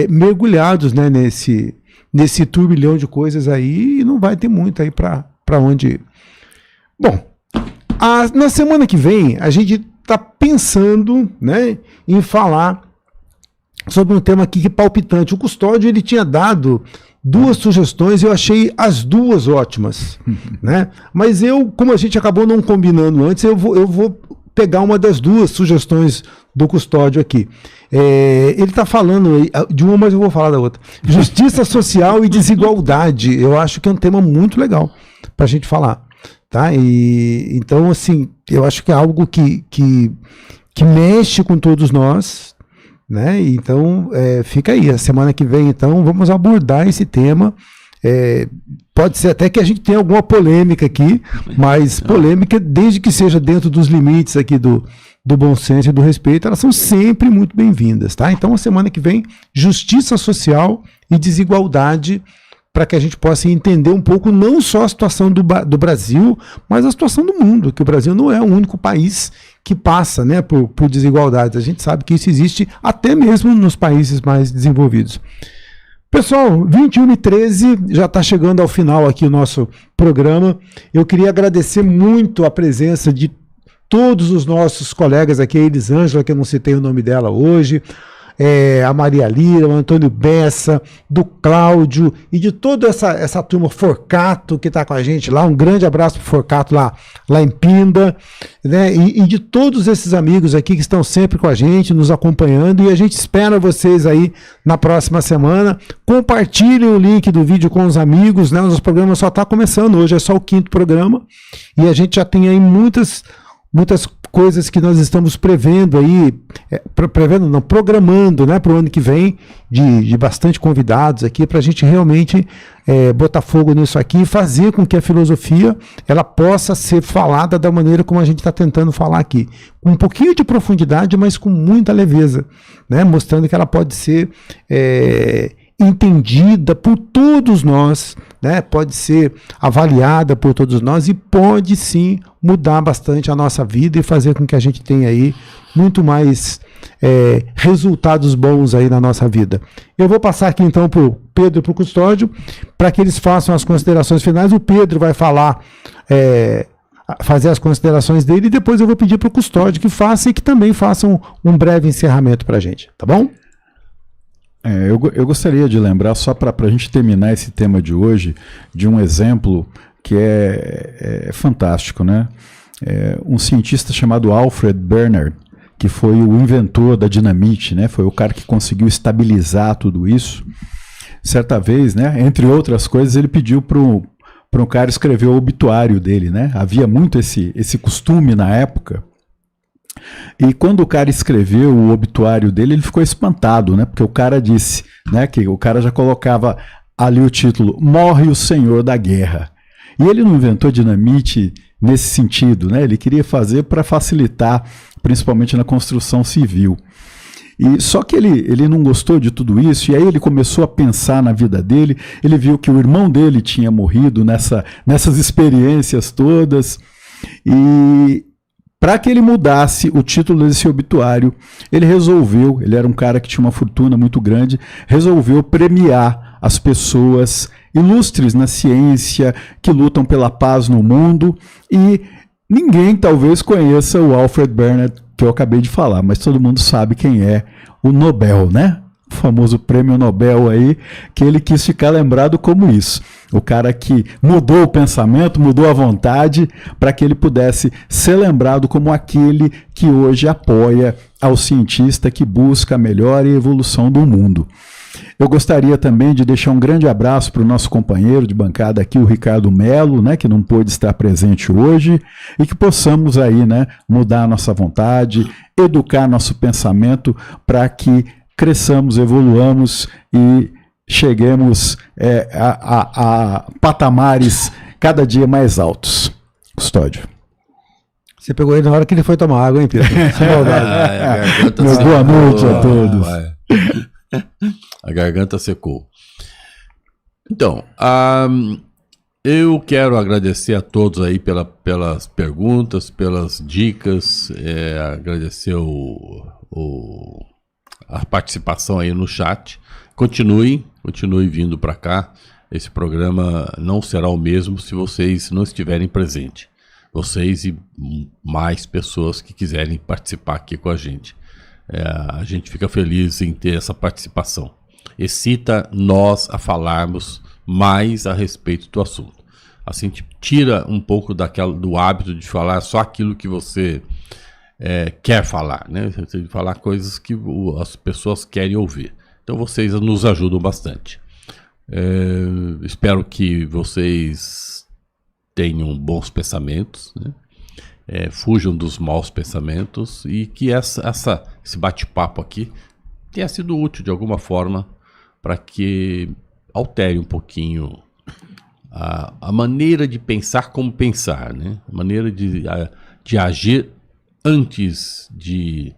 mergulhados, né, nesse turbilhão de coisas aí e não vai ter muito aí para onde ir. Bom, na semana que vem a gente está pensando, né, em falar sobre um tema aqui que é palpitante. O Custódio, ele tinha dado 2 sugestões, eu achei as 2 ótimas, né? Mas como a gente acabou não combinando antes, eu vou pegar uma das 2 sugestões do Custódio aqui. Ele está falando de uma, mas eu vou falar da outra. Justiça social e desigualdade. Eu acho que é um tema muito legal para a gente falar, tá? Então, assim, eu acho que é algo que mexe com todos nós, né? Então, fica aí. A semana que vem, então, vamos abordar esse tema. Pode ser até que a gente tenha alguma polêmica aqui, mas polêmica, desde que seja dentro dos limites aqui do bom senso e do respeito, elas são sempre muito bem-vindas, tá? Então, a semana que vem, justiça social e desigualdade, para que a gente possa entender um pouco não só a situação do Brasil, mas a situação do mundo, que o Brasil não é o único país que passa, né, por desigualdades. A gente sabe que isso existe até mesmo nos países mais desenvolvidos. Pessoal, 21h13, já está chegando ao final aqui o nosso programa. Eu queria agradecer muito a presença de todos os nossos colegas aqui, a Elisângela, que eu não citei o nome dela hoje, a Maria Lira, o Antônio Bessa, do Cláudio e de toda essa turma, Forcato, que está com a gente lá. Um grande abraço para o Forcato lá em Pinda, né? E de todos esses amigos aqui que estão sempre com a gente, nos acompanhando, e a gente espera vocês aí na próxima semana. Compartilhem o link do vídeo com os amigos, né? O nosso programa só está começando, hoje é só o 5º programa, e a gente já tem aí muitas coisas que nós estamos prevendo aí, programando, né, para o ano que vem, de bastante convidados aqui, para a gente realmente botar fogo nisso aqui e fazer com que a filosofia ela possa ser falada da maneira como a gente está tentando falar aqui. Com um pouquinho de profundidade, mas com muita leveza, né, mostrando que ela pode ser entendida por todos nós, né? Pode ser avaliada por todos nós e pode sim mudar bastante a nossa vida e fazer com que a gente tenha aí muito mais resultados bons aí na nossa vida. Eu vou passar aqui então para o Pedro e para o Custódio, para que eles façam as considerações finais. O Pedro vai falar, fazer as considerações dele, e depois eu vou pedir para o Custódio que faça e que também faça um breve encerramento para a gente, tá bom? Eu gostaria de lembrar, só para a gente terminar esse tema de hoje, de um exemplo que é fantástico, né? Um cientista chamado Alfred Bernard, que foi o inventor da dinamite, né? Foi o cara que conseguiu estabilizar tudo isso. Certa vez, né, entre outras coisas, ele pediu para um cara escrever o obituário dele, né? Havia muito esse costume na época. E quando o cara escreveu o obituário dele, ele ficou espantado, né? Porque o cara disse, né, que o cara já colocava ali o título: Morre o Senhor da Guerra. E ele não inventou dinamite nesse sentido, né? Ele queria fazer para facilitar, principalmente na construção civil. E só que ele não gostou de tudo isso, e aí ele começou a pensar na vida dele. Ele viu que o irmão dele tinha morrido nessas experiências todas, e para que ele mudasse o título desse obituário, ele era um cara que tinha uma fortuna muito grande, resolveu premiar as pessoas ilustres na ciência, que lutam pela paz no mundo, e ninguém talvez conheça o Alfred Bernard, que eu acabei de falar, mas todo mundo sabe quem é o Nobel, né? O famoso prêmio Nobel aí, que ele quis ficar lembrado como isso. O cara que mudou o pensamento, mudou a vontade, para que ele pudesse ser lembrado como aquele que hoje apoia ao cientista que busca a melhor evolução do mundo. Eu gostaria também de deixar um grande abraço para o nosso companheiro de bancada aqui, o Ricardo Melo, né, que não pôde estar presente hoje, e que possamos aí, né, mudar a nossa vontade, educar nosso pensamento para que cresçamos, evoluamos e cheguemos a patamares cada dia mais altos. Custódio. Você pegou ele na hora que ele foi tomar água, hein, Pedro? Boa noite a todos. A garganta secou. Então, eu quero agradecer a todos aí pelas perguntas, pelas dicas, agradecer a participação aí no chat. Continue vindo para cá. Esse programa não será o mesmo se vocês não estiverem presentes. Vocês e mais pessoas que quiserem participar aqui com a gente. A gente fica feliz em ter essa participação. Excita nós a falarmos mais a respeito do assunto. Assim, tira um pouco do hábito de falar só aquilo que você quer falar, né? Você tem que falar coisas que as pessoas querem ouvir. Então vocês nos ajudam bastante. Espero que vocês tenham bons pensamentos, né? Fujam dos maus pensamentos e que esse bate-papo aqui tenha sido útil de alguma forma para que altere um pouquinho a maneira de pensar como pensar, né? A maneira de agir antes de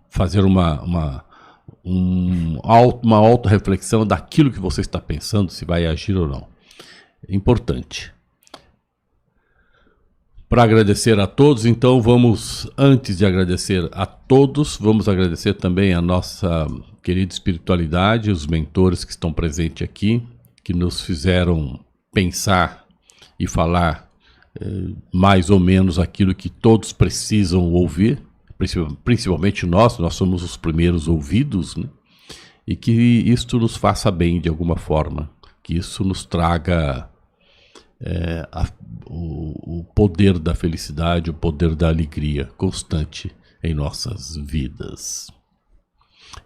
fazer uma auto-reflexão daquilo que você está pensando, se vai agir ou não. É importante. para agradecer a todos, então antes de agradecer a todos, vamos agradecer também a nossa querida espiritualidade, os mentores que estão presentes aqui, que nos fizeram pensar e falar mais ou menos aquilo que todos precisam ouvir, principalmente nós somos os primeiros ouvidos, né? E que isto nos faça bem de alguma forma, que isso nos traga o poder da felicidade, o poder da alegria constante em nossas vidas.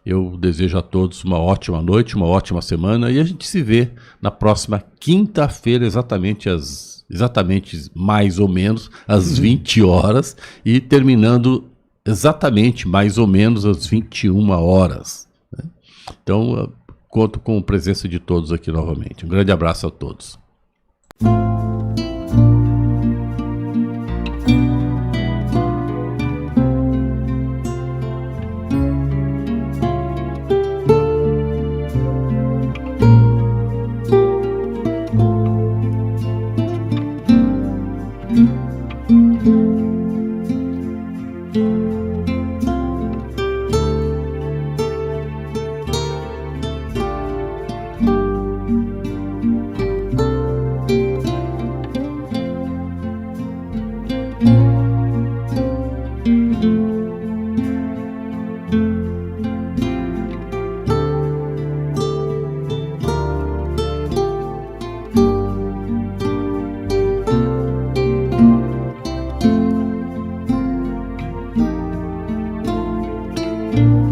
Eu desejo a todos uma ótima noite, uma ótima semana, e a gente se vê na próxima quinta-feira, exatamente mais ou menos às 20 horas e terminando exatamente mais ou menos às 21 horas. Né? Então, conto com a presença de todos aqui novamente. Um grande abraço a todos. Thank you.